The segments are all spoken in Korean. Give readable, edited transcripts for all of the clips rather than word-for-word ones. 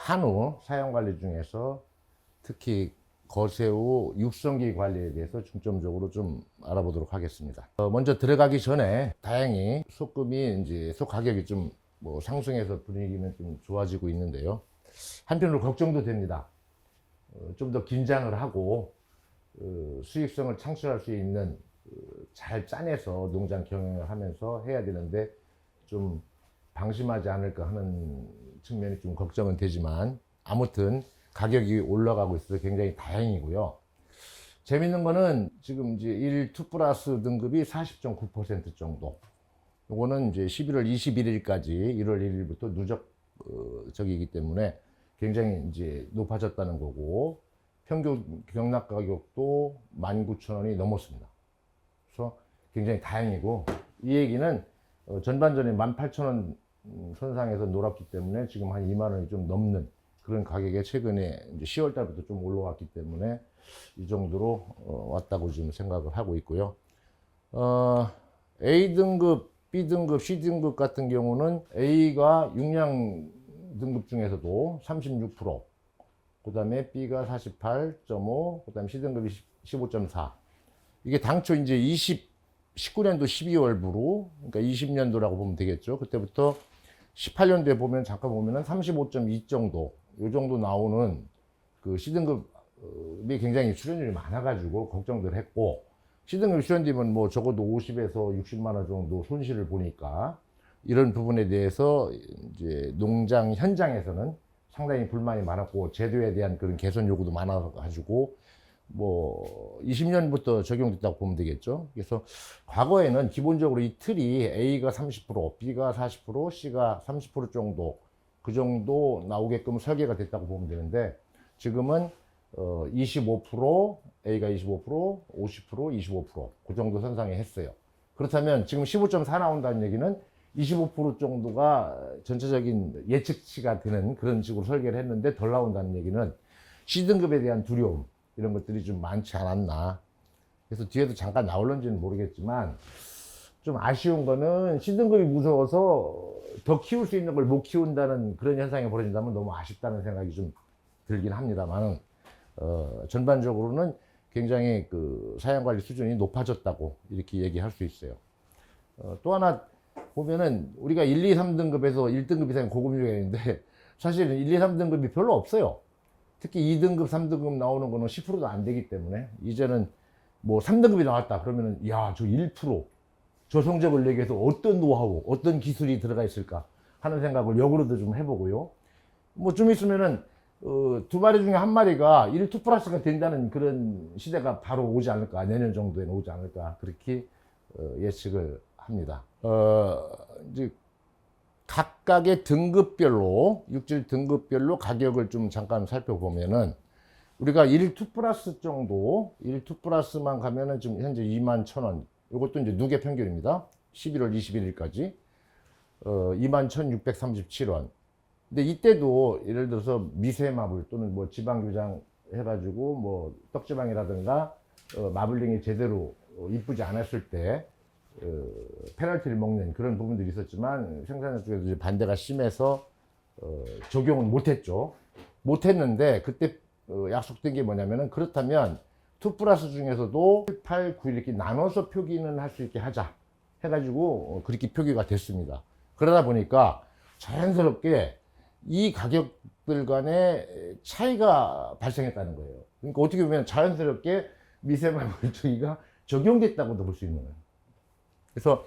한우 사용관리 중에서 특히 거새우 육성기 관리에 대해서 중점적으로 좀 알아보도록 하겠습니다. 먼저 들어가기 전에 다행히 소금이 이제 소 가격이 좀 뭐 상승해서 분위기는 좀 좋아지고 있는데요. 한편으로 걱정도 됩니다. 좀 더 긴장을 하고 수익성을 창출할 수 있는 잘 짜내서 농장 경영을 하면서 해야 되는데 좀 방심하지 않을까 하는 측면이 좀 걱정은 되지만 아무튼 가격이 올라가고 있어서 굉장히 다행이고요. 재밌는 거는 지금 이제 1, 2 플러스 등급이 40.9% 정도. 요거는 이제 11월 21일까지 1월 1일부터 누적 적이기 때문에 굉장히 이제 높아졌다는 거고, 평균 경락 가격도 19,000원이 넘었습니다. 그래서 굉장히 다행이고, 이 얘기는 전반전에 18,000원 선상에서 놀았기 때문에 지금 한 2만 원이 좀 넘는 그런 가격에 최근에 이제 10월 달부터 좀 올라왔기 때문에 이 정도로 왔다고 지금 생각을 하고 있고요. A등급, B등급, C등급 같은 경우는 A가 육량 등급 중에서도 36%, 그 다음에 B가 48.5, 그 다음에 C등급이 15.4. 이게 당초 이제 19년도 12월부로, 그러니까 20년도라고 보면 되겠죠. 그때부터 18년도에 보면 잠깐 보면은 35.2 정도, 요 정도 나오는 그 C등급이 굉장히 출연율이 많아가지고 걱정들 했고, C등급 출연되면 뭐 적어도 50에서 60만 원 정도 손실을 보니까 이런 부분에 대해서 이제 농장 현장에서는 상당히 불만이 많았고, 제도에 대한 그런 개선 요구도 많아가지고 뭐 20년부터 적용됐다고 보면 되겠죠. 그래서 과거에는 기본적으로 이 틀이 A가 30%, B가 40%, C가 30% 정도, 그 정도 나오게끔 설계가 됐다고 보면 되는데, 지금은 25%, A가 25%, 50%, 25%, 그 정도 선상에 했어요. 그렇다면 지금 15.4 나온다는 얘기는 25% 정도가 전체적인 예측치가 되는 그런 식으로 설계를 했는데 덜 나온다는 얘기는 C등급에 대한 두려움, 이런 것들이 좀 많지 않았나. 그래서 뒤에도 잠깐 나올런지는 모르겠지만, 좀 아쉬운 거는 C등급이 무서워서 더 키울 수 있는 걸 못 키운다는 그런 현상이 벌어진다면 너무 아쉽다는 생각이 좀 들긴 합니다만, 전반적으로는 굉장히 그 사양관리 수준이 높아졌다고 이렇게 얘기할 수 있어요. 또 하나 보면은 우리가 1, 2, 3등급에서 1등급 이상 고급류가 있는데, 사실은 1, 2, 3등급이 별로 없어요. 특히 2등급, 3등급 나오는 거는 10%도 안 되기 때문에, 이제는 뭐 3등급이 나왔다 그러면은, 야, 저 1%, 저 성적을 내기 위해서 어떤 노하우, 어떤 기술이 들어가 있을까 하는 생각을 역으로도 좀 해보고요. 뭐 좀 있으면은 두 마리 중에 한 마리가 1, 2 플러스가 된다는 그런 시대가 바로 오지 않을까, 내년 정도에는 오지 않을까, 그렇게 예측을 합니다. 이제 각각의 등급별로, 육질 등급별로 가격을 좀 잠깐 살펴보면은, 우리가 1, 2 플러스 정도, 1, 2 플러스만 가면은 지금 현재 21,000원, 이것도 이제 누계 평균입니다. 11월 21일까지 21,637원. 근데 이때도 예를 들어서 미세마블 또는 뭐 지방교장 해가지고 뭐 떡지방이라든가 마블링이 제대로 이쁘지 않았을 때 페널티를 먹는 그런 부분들이 있었지만, 생산자 쪽에서 이제 반대가 심해서 적용은 못했죠. 못했는데 그때 약속된 게 뭐냐면은, 그렇다면 2 플러스 중에서도 7, 8, 9 이렇게 나눠서 표기는 할 수 있게 하자 해가지고 그렇게 표기가 됐습니다. 그러다 보니까 자연스럽게 이 가격들 간의 차이가 발생했다는 거예요. 그러니까 어떻게 보면 자연스럽게 미세마블주의가 적용됐다고도 볼 수 있는 거예요. 그래서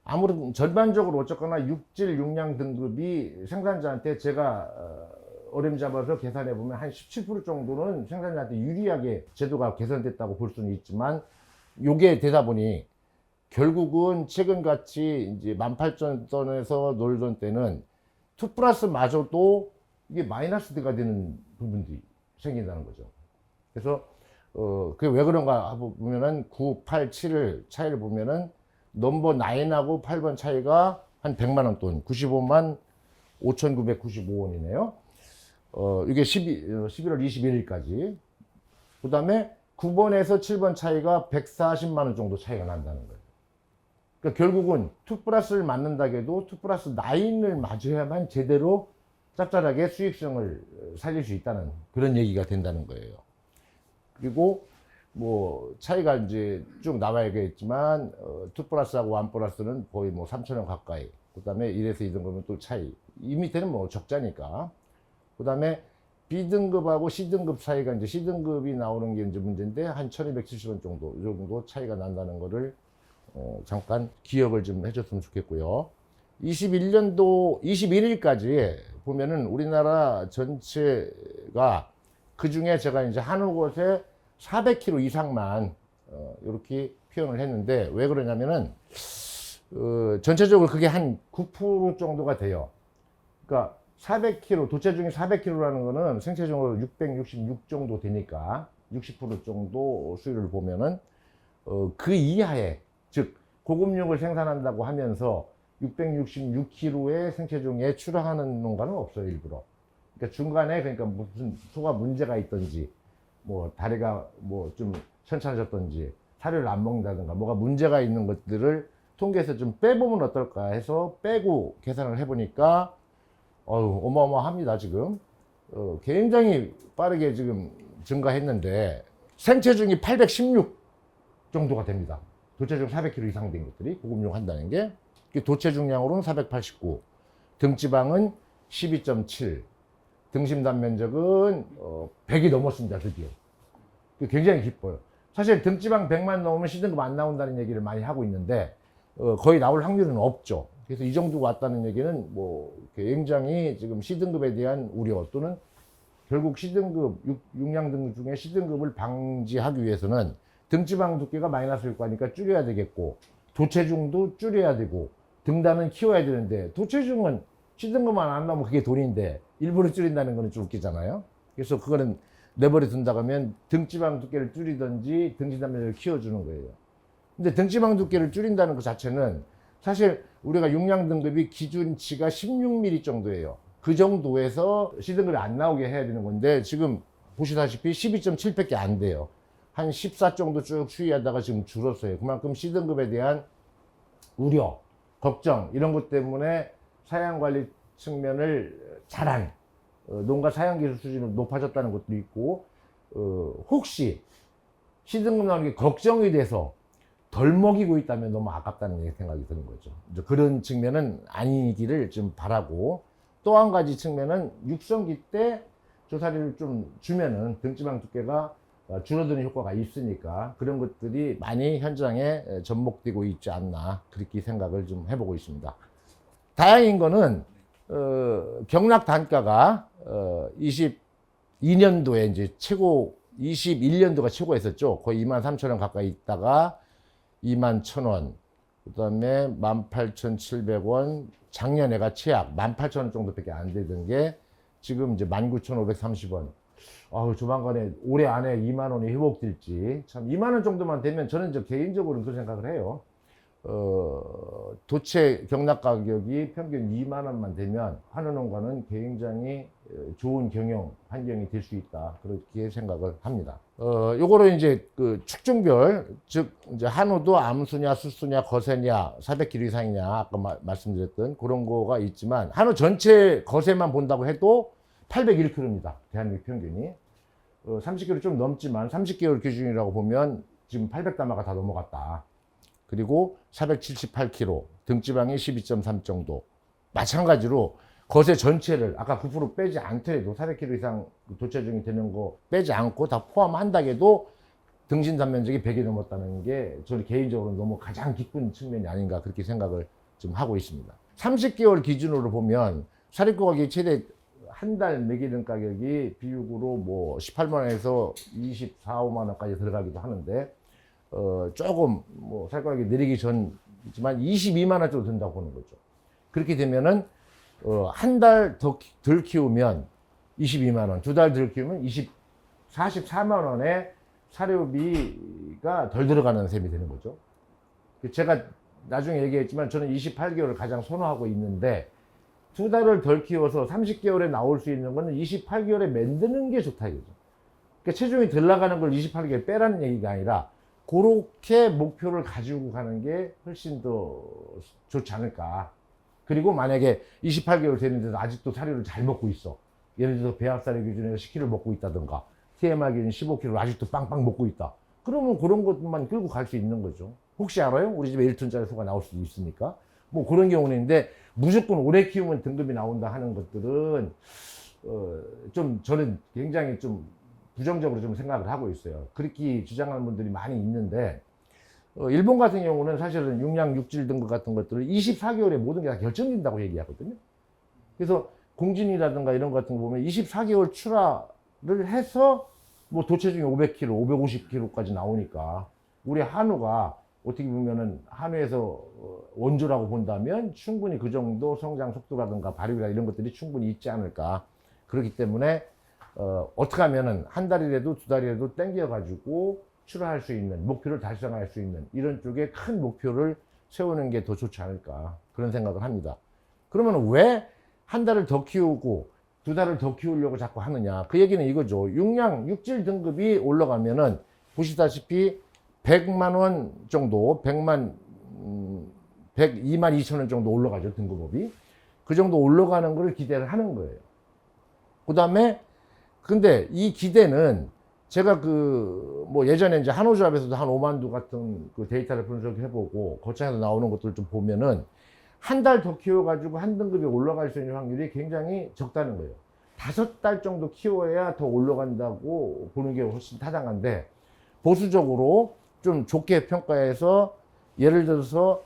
아무래도 전반적으로 어쨌거나 육질 육량 등급이 생산자한테, 제가 어림잡아서 계산해 보면 한 17% 정도는 생산자한테 유리하게 제도가 개선됐다고 볼 수는 있지만, 요게 되다 보니 결국은 최근같이 이제 18,000원에서 놀던 때는 2 플러스 마저도 이게 마이너스가 되는 부분들이 생긴다는 거죠. 그래서 그게 왜 그런가 보면은 9, 8, 7을 차이를 보면은 넘버 9하고 8번 차이가 한 100만 원 돈, 95만 5,995원이네요. 이게 11월 21일까지. 그 다음에 9번에서 7번 차이가 140만 원 정도 차이가 난다는 거예요. 그러니까 결국은 2 플러스를 맞는다 해도 2 플러스 9을 맞아야만 제대로 짭짤하게 수익성을 살릴 수 있다는 그런 얘기가 된다는 거예요. 그리고 뭐 차이가 이제 쭉 나와야겠지만 2 플러스하고 1 플러스는 거의 뭐 3,000원 가까이. 그 다음에 1에서 2등급은 또 차이. 이 밑에는 뭐 적자니까. 그 다음에 B등급하고 C등급 사이가 이제 C등급이 나오는 게 이제 문제인데 한 1270원 정도, 이 정도 차이가 난다는 거를 잠깐 기억을 좀 해줬으면 좋겠고요. 21년도 21일까지 보면은 우리나라 전체가 그 중에 제가 이제 한우 곳에 400kg 이상만 이렇게 표현을 했는데 왜 그러냐면은 전체적으로 그게 한 9% 정도가 돼요. 그러니까 400kg, 도체중이 400kg라는 거는 생체중으로 666 정도 되니까 60% 정도 수율을 보면은 그 이하에, 즉 고급육을 생산한다고 하면서 666kg의 생체중에 출하하는 농가는 없어요, 일부러. 그러니까 중간에 그러니까 무슨 소가 문제가 있든지 뭐 다리가 뭐 좀 편찮아졌든지 사료를 안 먹는다든가 뭐가 문제가 있는 것들을 통계에서 좀 빼보면 어떨까 해서 빼고 계산을 해보니까 어마어마합니다. 지금 굉장히 빠르게 지금 증가했는데 생체중이 816 정도가 됩니다. 도체중 400kg 이상 된 것들이 고급육 한다는 게 도체중량으로는 489, 등지방은 12.7, 등심단 면적은 100이 넘었습니다. 드디어. 굉장히 기뻐요. 사실 등지방 100만 넘으면 C등급 안 나온다는 얘기를 많이 하고 있는데 거의 나올 확률은 없죠. 그래서 이 정도 왔다는 얘기는 뭐 굉장히 지금 C등급에 대한 우려 또는 결국 C등급, 육량 등급 중에 C등급을 방지하기 위해서는 등지방 두께가 마이너스 효과니까 줄여야 되겠고 도체중도 줄여야 되고 등단은 키워야 되는데 도체중은 C등급만 안 나오면 그게 돈인데 일부러 줄인다는 거는 좀 웃기잖아요. 그래서 그거는 내버려 둔다고 하면 등지방 두께를 줄이든지 등심단 면적을 키워주는 거예요. 근데 등지방 두께를 줄인다는 것 자체는 사실 우리가 육량 등급이 기준치가 16mm 정도예요. 그 정도에서 C등급이 안 나오게 해야 되는 건데 지금 보시다시피 12.7밖에 안 돼요. 한 14 정도 쭉 추이하다가 지금 줄었어요. 그만큼 C등급에 대한 우려, 걱정 이런 것 때문에 사양관리 측면을 잘한 농가 사양기술 수준이 높아졌다는 것도 있고 혹시 C등급 나오는 게 걱정이 돼서 덜 먹이고 있다면 너무 아깝다는 생각이 드는 거죠. 이제 그런 측면은 아니기를 좀 바라고 또 한 가지 측면은 육성기 때 조사리를 좀 주면은 등지방 두께가 줄어드는 효과가 있으니까 그런 것들이 많이 현장에 접목되고 있지 않나 그렇게 생각을 좀 해보고 있습니다. 다행인 거는 경락 단가가 22년도에 이제 최고 21년도가 최고였었죠. 거의 23,000원 가까이 있다가 21,000원, 그 다음에 18,700원, 작년에가 최악 18,000원 정도밖에 안 되던 게 지금 이제 19,530원. 조만간에 올해 안에 2만 원이 회복될지 참 2만 원 정도만 되면 저는 저 개인적으로는 그런 생각을 해요. 도체 경락 가격이 평균 2만 원만 되면 한우 농가는 굉장히 좋은 경영 환경이 될 수 있다 그렇게 생각을 합니다. 요거를 이제 그 축중별 즉 이제 한우도 암수냐 수수냐 거세냐 400kg 이상이냐 아까 말씀드렸던 그런 거가 있지만 한우 전체 거세만 본다고 해도 801kg입니다. 대한민국 평균이 30kg 좀 넘지만 30개월 기준이라고 보면 지금 800담화가 다 넘어갔다. 그리고 478kg, 등지방이 12.3 정도. 마찬가지로 거세 전체를 아까 9% 빼지 않더라도 400kg 이상 도체중이 되는 거 빼지 않고 다 포함한다 해도 등심 단면적이 100이 넘었다는 게 저는 개인적으로 너무 가장 기쁜 측면이 아닌가 그렇게 생각을 좀 하고 있습니다. 30개월 기준으로 보면 사립고 가격이 최대 한 달 매기는 가격이 비육으로 뭐 18만 원에서 24, 5만 원까지 들어가기도 하는데 조금 뭐 살가격이 내리기 전이지만 22만 원 정도 든다고 보는 거죠. 그렇게 되면은 한 달 덜 키우면 22만 원, 두 달 덜 키우면 44만 원의 사료비가 덜 들어가는 셈이 되는 거죠. 제가 나중에 얘기했지만 저는 28개월을 가장 선호하고 있는데 두 달을 덜 키워서 30개월에 나올 수 있는 거는 28개월에 만드는 게 좋다 이거죠. 그러니까 체중이 덜 나가는 걸 28개월 빼라는 얘기가 아니라 그렇게 목표를 가지고 가는 게 훨씬 더 좋지 않을까 그리고 만약에 28개월 되는데도 아직도 사료를 잘 먹고 있어. 예를 들어서 배합사료 기준에서 10kg 먹고 있다든가 TMR 기준 15kg 아직도 빵빵 먹고 있다. 그러면 그런 것만 끌고 갈 수 있는 거죠. 혹시 알아요? 우리 집에 1톤짜리 소가 나올 수도 있으니까. 뭐 그런 경우는 있는데 무조건 오래 키우면 등급이 나온다 하는 것들은 좀 저는 굉장히 좀 부정적으로 좀 생각을 하고 있어요. 그렇게 주장하는 분들이 많이 있는데 일본 같은 경우는 사실은 육량 육질 등급 같은 것들을 24개월에 모든 게 다 결정된다고 얘기하거든요. 그래서 공진이라든가 이런 것 같은 거 보면 24개월 출하를 해서 뭐 도체중에 500kg, 550kg까지 나오니까 우리 한우가 어떻게 보면은 한우에서 원조라고 본다면 충분히 그 정도 성장 속도라든가 발육이나 이런 것들이 충분히 있지 않을까. 그렇기 때문에 어떻게 하면은 한 달이라도 두 달이라도 땡겨 가지고 출하할 수 있는 목표를 달성할 수 있는 이런 쪽에 큰 목표를 세우는 게 더 좋지 않을까 그런 생각을 합니다. 그러면 왜 한 달을 더 키우고 두 달을 더 키우려고 자꾸 하느냐? 그 얘기는 이거죠. 육량 육질 등급이 올라가면은 보시다시피 100만 원 정도, 102만 2천 원 정도 올라가죠, 등급업이. 그 정도 올라가는 걸 기대를 하는 거예요. 그 다음에, 근데 이 기대는 제가 뭐 예전에 이제 한우조합에서도 한 5만 두 같은 그 데이터를 분석해보고, 거창에서 나오는 것들을 좀 보면은 한 달 더 키워가지고 한 등급이 올라갈 수 있는 확률이 굉장히 적다는 거예요. 5달 정도 키워야 더 올라간다고 보는 게 훨씬 타당한데, 보수적으로 좀 좋게 평가해서 예를 들어서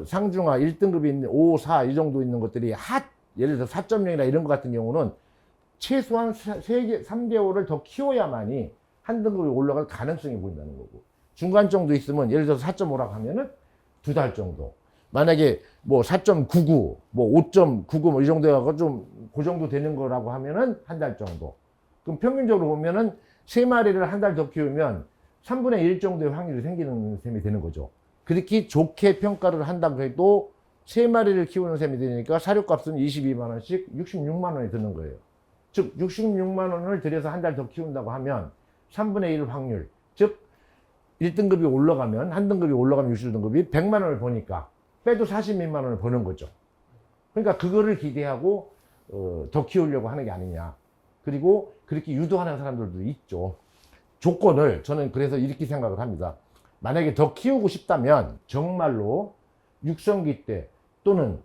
상중하 1등급이 있는 5, 4 이 정도 있는 것들이 예를 들어서 4.0이나 이런 것 같은 경우는 최소한 3개월을 더 키워야만이 한 등급이 올라갈 가능성이 보인다는 거고, 중간 정도 있으면 예를 들어서 4.5라고 하면은 2달 정도, 만약에 뭐 4.99, 뭐 5.99 뭐 이 정도 해가지고 좀 그 정도 되는 거라고 하면은 한 달 정도. 그럼 평균적으로 보면은 3마리를 한 달 더 키우면 3분의 1 정도의 확률이 생기는 셈이 되는 거죠. 그렇게 좋게 평가를 한다고 해도 3마리를 키우는 셈이 되니까 사료값은 22만 원씩 66만 원이 드는 거예요. 즉 66만 원을 들여서 한 달 더 키운다고 하면 3분의 1 확률, 즉 1등급이 올라가면, 한 등급이 올라가면 60등급이 100만 원을 버니까 빼도 40만 원을 버는 거죠. 그러니까 그거를 기대하고 더 키우려고 하는 게 아니냐. 그리고 그렇게 유도하는 사람들도 있죠. 조건을 저는 그래서 이렇게 생각을 합니다. 만약에 더 키우고 싶다면 정말로 육성기 때 또는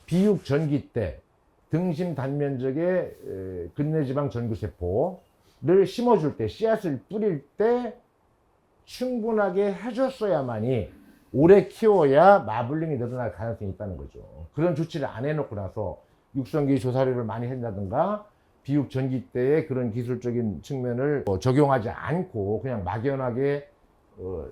비육 전기 때 등심 단면적의 근내지방 전구세포를 심어줄 때, 씨앗을 뿌릴 때 충분하게 해줬어야만이 오래 키워야 마블링이 늘어날 가능성이 있다는 거죠. 그런 조치를 안 해놓고 나서 육성기 조사료를 많이 한다든가 비육 전기 때의 그런 기술적인 측면을 적용하지 않고 그냥 막연하게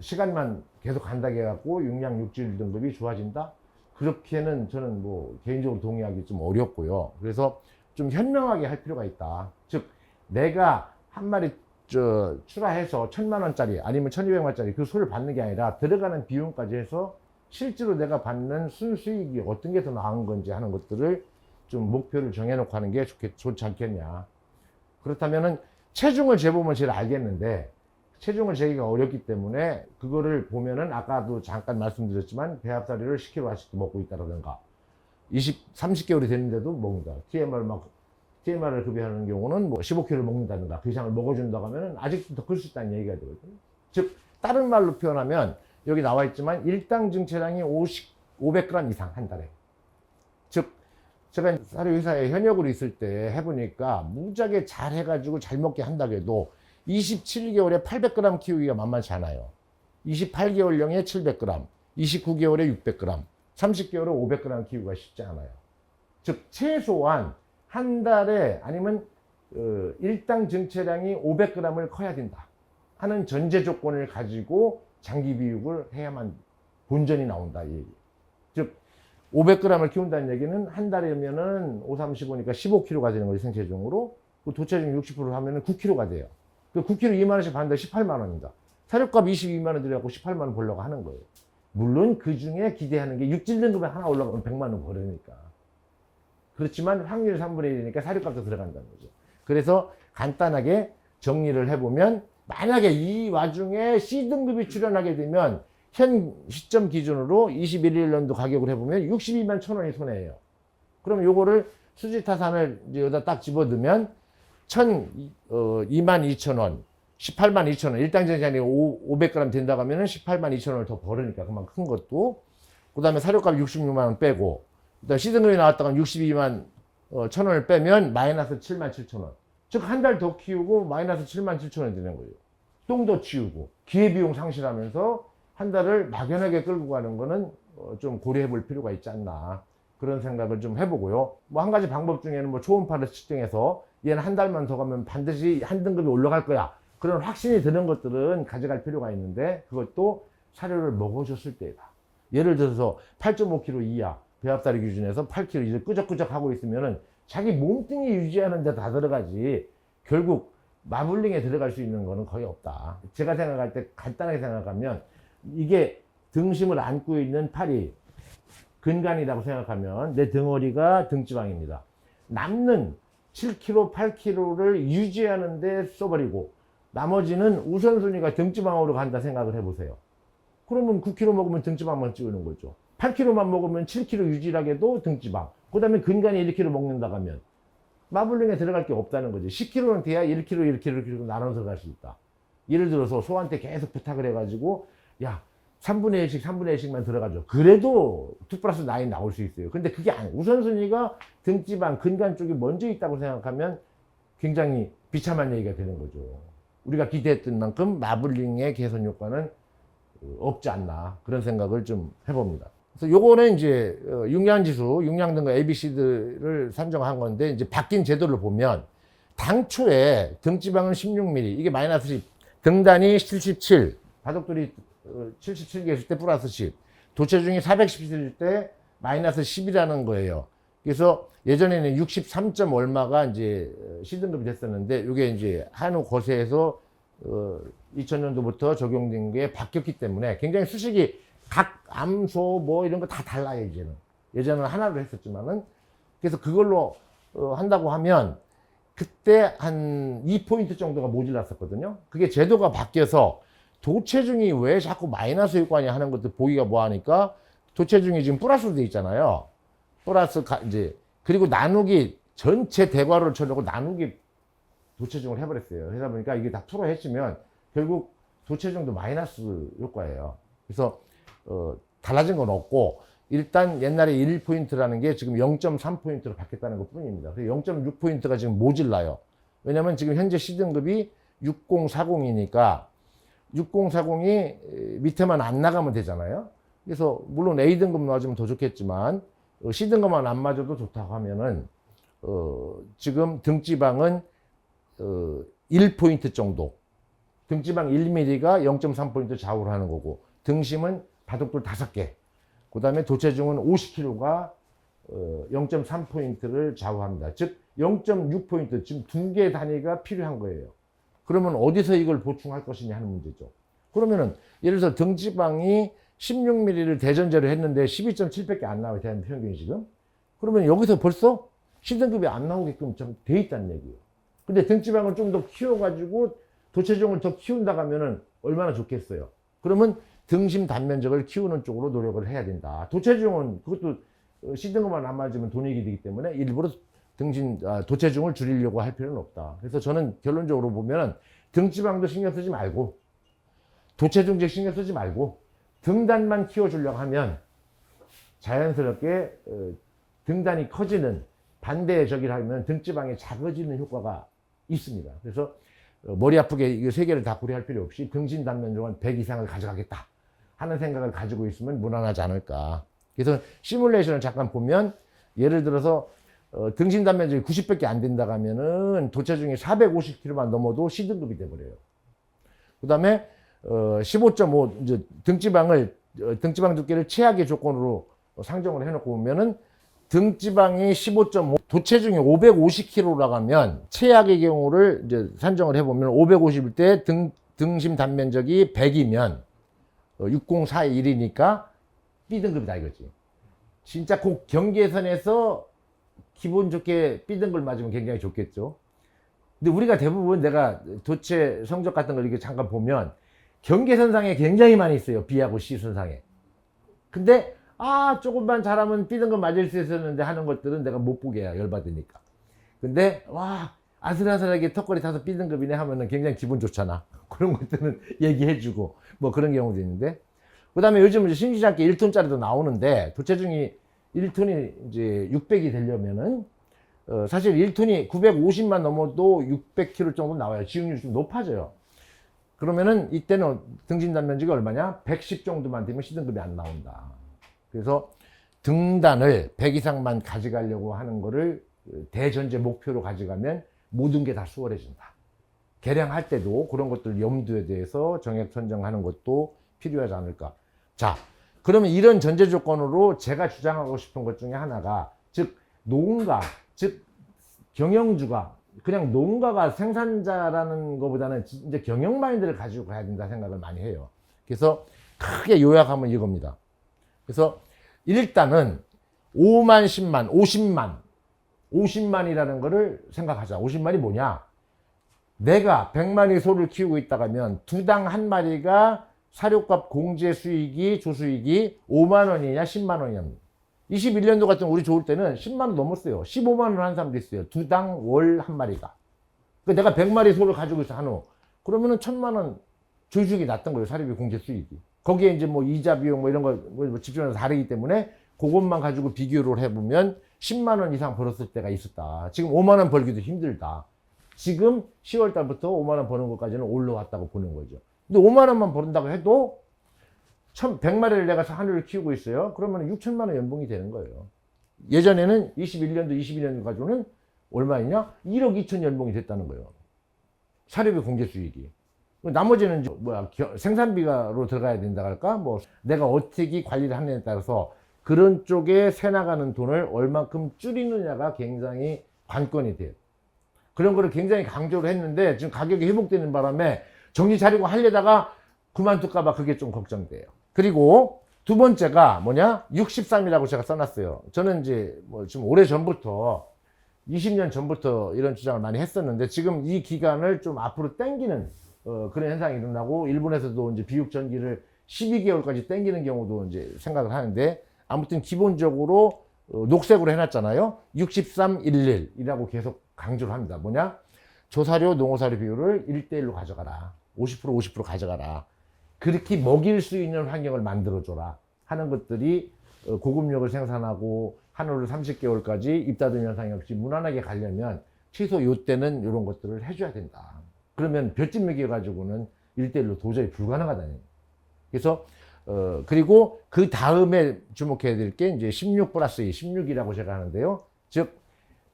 시간만 계속 간다고 해갖고 육량 육질 등급이 좋아진다? 그렇게는 저는 뭐 개인적으로 동의하기 좀 어렵고요. 그래서 좀 현명하게 할 필요가 있다. 즉 내가 한 마리 출하해서 1,000만 원짜리 아니면 1,200만 원짜리 그 소를 받는 게 아니라 들어가는 비용까지 해서 실제로 내가 받는 순수익이 어떤 게 더 나은 건지 하는 것들을 좀 목표를 정해놓고 하는 게 좋지 않겠냐. 그렇다면은 체중을 재보면 제일 알겠는데 체중을 재기가 어렵기 때문에 그거를 보면은 아까도 잠깐 말씀드렸지만 배합사료를 10kg씩 먹고 있다라든가 30개월이 됐는데도 먹는다. TMR을 급여하는 경우는 뭐 15kg를 먹는다든가 그 이상을 먹어준다고 하면은 아직도 더 클 수 있다는 얘기가 되거든요. 즉 다른 말로 표현하면 여기 나와 있지만 일당 증체량이 500g 이상 한 달에. 즉 제가 사료회사에 현역으로 있을 때 해보니까 무지하게 잘 해가지고 잘 먹게 한다고 해도 27개월에 800g 키우기가 만만치 않아요. 28개월령에 700g, 29개월에 600g, 30개월에 500g 키우기가 쉽지 않아요. 즉 최소한 한 달에 아니면 일당 증체량이 500g을 커야 된다 하는 전제 조건을 가지고 장기 비육을 해야만 본전이 나온다 이 얘기. 즉 500g을 키운다는 얘기는 한 달이면은 5, 3, 15니까 15kg가 되는 거죠. 생체중으로. 그 도체중 60% 하면은 9kg가 돼요. 그 9kg 2만 원씩 받는다 18만 원입니다. 사료값 22만 원 들여갖고 18만 원 벌려고 하는 거예요. 물론 그 중에 기대하는 게 육질 등급에 하나 올라가면 100만 원 벌으니까. 그렇지만 확률 3분의 1이니까 사료값도 들어간다는 거죠. 그래서 간단하게 정리를 해보면 만약에 이 와중에 C등급이 출현하게 되면 현 시점 기준으로 21년도 가격을 해보면 62만 1,000원이 손해예요. 그럼 요거를 수지타산을 이제 여기다 딱 집어넣으면 22,000원, 18만 2천원, 일당 정산이 500g 된다고 하면은 18만 2천원을 더 벌으니까 그만 큰 것도. 그 다음에 사료값 66만원 빼고, 그 다음에 시등급이 나왔다가 62만 1,000원을 빼면 마이너스 7만 7천원. 즉, 한 달 더 키우고 마이너스 7만 7천원이 되는 거예요. 똥 더 치우고, 기회비용 상실하면서 한 달을 막연하게 끌고 가는 거는 좀 고려해 볼 필요가 있지 않나. 그런 생각을 좀 해보고요. 뭐 한 가지 방법 중에는 뭐 초음파를 측정해서 얘는 한 달만 더 가면 반드시 한 등급이 올라갈 거야. 그런 확신이 드는 것들은 가져갈 필요가 있는데 그것도 사료를 먹어줬을 때다. 예를 들어서 8.5kg 이하 배합다리 기준에서 8kg 이제 끄적끄적 하고 있으면은 자기 몸뚱이 유지하는 데 다 들어가지 결국 마블링에 들어갈 수 있는 거는 거의 없다. 제가 생각할 때 간단하게 생각하면 이게 등심을 안고 있는 팔이 근간이라고 생각하면 내 덩어리가 등지방입니다. 남는 7kg, 8kg를 유지하는 데 써버리고 나머지는 우선순위가 등지방으로 간다 생각을 해보세요. 그러면 9kg 먹으면 등지방만 찍는 거죠. 8kg만 먹으면 7kg 유지하게도 등지방. 그 다음에 근간이 1kg 먹는다고 하면 마블링에 들어갈 게 없다는 거죠. 10kg는 돼야 1kg, 1kg, 1kg 나눠서 갈 수 있다. 예를 들어서 소한테 계속 부탁을 해가지고 야 3분의 1씩 3분의 1씩만 들어가죠. 그래도 2 플러스 9 나올 수 있어요. 근데 그게 아니에요. 우선순위가 등지방, 근간 쪽이 먼저 있다고 생각하면 굉장히 비참한 얘기가 되는 거죠. 우리가 기대했던 만큼 마블링의 개선 효과는 없지 않나 그런 생각을 좀 해봅니다. 그래서 요거는 이제 육량지수, 육량 등급 ABC들을 산정한 건데 이제 바뀐 제도를 보면 당초에 등지방은 16mm, 이게 마이너스 10, 등단이 77, 바둑돌이 77개 있을 때 플러스 10, 도체중이 410일 때 마이너스 10이라는 거예요. 그래서 예전에는 63. 얼마가 이제 C등급이 됐었는데 이게 이제 한우 거세에서 2000년도부터 적용된 게 바뀌었기 때문에 굉장히 수식이 각 암소 뭐 이런 거 다 달라요. 이제는 예전에는 하나로 했었지만은 그래서 그걸로 한다고 하면 그때 한 2포인트 정도가 모질랐었거든요. 그게 제도가 바뀌어서 도체중이 왜 자꾸 마이너스 효과냐 하는 것도 보기가 뭐하니까 도체중이 지금 플러스로 돼 있잖아요. 플러스 이제 그리고 나누기 전체 대괄호를 쳐놓고 나누기 도체중을 해버렸어요. 그러다 보니까 이게 다 풀어헤치면 결국 도체중도 마이너스 효과예요. 그래서 달라진 건 없고 일단 옛날에 1포인트라는 게 지금 0.3포인트로 바뀌었다는 것 뿐입니다. 그래서 0.6포인트가 지금 모질라요. 왜냐면 지금 현재 C등급이 6040이니까 6040이 밑에만 안 나가면 되잖아요. 그래서 물론 A등급 맞으면 더 좋겠지만 C등급만 안 맞아도 좋다고 하면은 지금 등지방은 1포인트 정도, 등지방 1mm가 0.3포인트 좌우를 하는 거고 등심은 바둑돌 5개, 그 다음에 도체중은 50kg가 0.3포인트를 좌우합니다. 즉 0.6포인트, 지금 2개 단위가 필요한 거예요. 그러면 어디서 이걸 보충할 것이냐 하는 문제죠. 그러면은 예를 들어서 등지방이 16mm를 대전제로 했는데 12.7밖에 안 나와요. 대한 평균이 지금. 그러면 여기서 벌써 C등급이 안 나오게끔 좀 돼 있다는 얘기예요. 근데 등지방을 좀 더 키워가지고 도체중을 더 키운다고 하면은 얼마나 좋겠어요. 그러면 등심 단면적을 키우는 쪽으로 노력을 해야 된다. 도체중은 그것도 C등급만 안 맞으면 돈이익이 되기 때문에 일부러 도체중을 줄이려고 할 필요는 없다. 그래서 저는 결론적으로 보면은 등지방도 신경 쓰지 말고 도체중제 신경 쓰지 말고 등단만 키워주려고 하면 자연스럽게 등단이 커지는 반대의 적이라 하면 등지방이 작아지는 효과가 있습니다. 그래서 머리 아프게 이 세 개를 다 고려할 필요 없이 등심 단면적은 100 이상을 가져가겠다 하는 생각을 가지고 있으면 무난하지 않을까. 그래서 시뮬레이션을 잠깐 보면 예를 들어서 등심 단면적이 90밖에 안 된다고 하면은 도체중이 450kg만 넘어도 C등급이 돼버려요. 그 다음에 15.5 이제 등지방 두께를 최악의 조건으로 상정을 해놓고 보면은 등지방이 15.5, 도체중이 550kg라고 하면 최악의 경우를 이제 산정을 해보면 550일 때 등심 단면적이 100이면 6041이니까 B등급이다 이거지. 진짜 꼭 경계선에서 기분 좋게 B등급을 맞으면 굉장히 좋겠죠. 근데 우리가 대부분 내가 도체 성적 같은 걸 이렇게 잠깐 보면 경계선상에 굉장히 많이 있어요. B하고 C 선상에. 근데 조금만 잘하면 B 등급 맞을 수 있었는데 하는 것들은 내가 못 보게 해요. 열받으니까. 근데 아슬아슬하게 턱걸이 타서 B 등급이네 하면은 굉장히 기분 좋잖아. 그런 것들은 얘기해주고 뭐 그런 경우도 있는데, 그 다음에 요즘 심심치 않게 1톤짜리도 나오는데 도체중이 1톤이 이제 600이 되려면은 사실 1톤이 950만 넘어도 600kg 정도 나와요. 지용률이 좀 높아져요. 그러면은 이때는 등진 단면적이 얼마냐? 110 정도만 되면 C등급이 안 나온다. 그래서 등단을 100 이상만 가져가려고 하는 거를 대전제 목표로 가져가면 모든 게 다 수월해진다. 개량할 때도 그런 것들 염두에 대해서 정액 선정하는 것도 필요하지 않을까. 자, 그러면 이런 전제 조건으로 제가 주장하고 싶은 것 중에 하나가, 즉 농가, 즉 경영주가, 그냥 농가가 생산자라는 것보다는 이제 경영 마인드를 가지고 가야 된다 생각을 많이 해요. 그래서 크게 요약하면 이겁니다. 그래서 일단은 5만, 10만, 50만이라는 거를 생각하자. 50만이 뭐냐? 내가 100마리 소를 키우고 있다가면 두당 한 마리가 사료값 공제 수익이, 조수익이 5만 원이냐 10만 원이냐. 21년도 같은 우리 좋을 때는 10만 원 넘었어요. 15만 원 한 사람도 있어요. 두당 월 한 마리가. 내가 100마리 소를 가지고 있어 한우. 그러면은 1000만 원 조수익이 났던 거예요. 사료비 공제 수익이. 거기에 이제 뭐 이자 비용 뭐 이런 거 뭐 집중해서 다르기 때문에 그것만 가지고 비교를 해보면 10만 원 이상 벌었을 때가 있었다. 지금 5만 원 벌기도 힘들다. 지금 10월 달부터 5만 원 버는 것까지는 올라왔다고 보는 거죠. 근데 5만 원만 버는다고 해도 100마리를 내가 한우를 키우고 있어요. 그러면 6천만 원 연봉이 되는 거예요. 예전에는 21년도, 22년 가지고는 얼마였냐? 1억 2천 연봉이 됐다는 거예요. 사료비 공제 수익이. 나머지는 생산비가로 들어가야 된다 할까? 뭐 내가 어떻게 관리를 하느냐에 따라서 그런 쪽에 새 나가는 돈을 얼만큼 줄이느냐가 굉장히 관건이 돼요. 그런 거를 굉장히 강조를 했는데 지금 가격이 회복되는 바람에 정신 차리고 하려다가 그만둘까봐 그게 좀 걱정돼요. 그리고 두 번째가 뭐냐? 63이라고 제가 써놨어요. 저는 이제 뭐 지금 오래 전부터 20년 전부터 이런 주장을 많이 했었는데 지금 이 기간을 좀 앞으로 당기는 그런 현상이 일어나고 일본에서도 이제 비육 전기를 12개월까지 당기는 경우도 이제 생각을 하는데 아무튼 기본적으로 녹색으로 해놨잖아요. 6311이라고 계속 강조를 합니다. 뭐냐? 조사료, 농어사료 비율을 1대1로 가져가라. 50% 가져가라. 그렇게 먹일 수 있는 환경을 만들어줘라 하는 것들이 고급육을 생산하고 한우를 30개월까지 입다듬 현상이 없이 무난하게 가려면 최소 요때는 이런 것들을 해줘야 된다. 그러면 볏짚 먹여가지고는 1대1로 도저히 불가능하다는 얘기예요. 그래서 그리고 그 다음에 주목해야 될 게 이제 16 플러스 2, 16이라고 제가 하는데요. 즉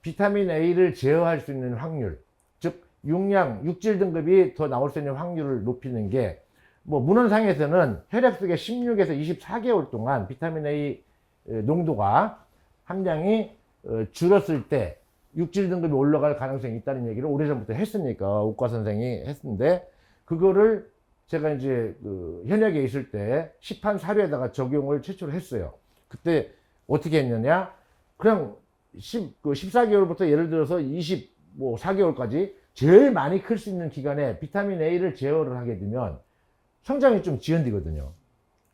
비타민 A를 제어할 수 있는 확률, 즉 육질 등급이 더 나올 수 있는 확률을 높이는 게, 뭐 문헌상에서는 혈액 속에 16에서 24개월 동안 비타민 A 농도가 함량이 줄었을 때 육질 등급이 올라갈 가능성이 있다는 얘기를 오래전부터 했으니까 옥과 선생이 했는데, 그거를 제가 이제 현역에 있을 때 시판 사료에다가 적용을 최초로 했어요. 그때 어떻게 했느냐? 그냥 14개월부터 예를 들어서 24개월까지 제일 많이 클 수 있는 기간에 비타민 A를 제어를 하게 되면 성장이 좀 지연되거든요.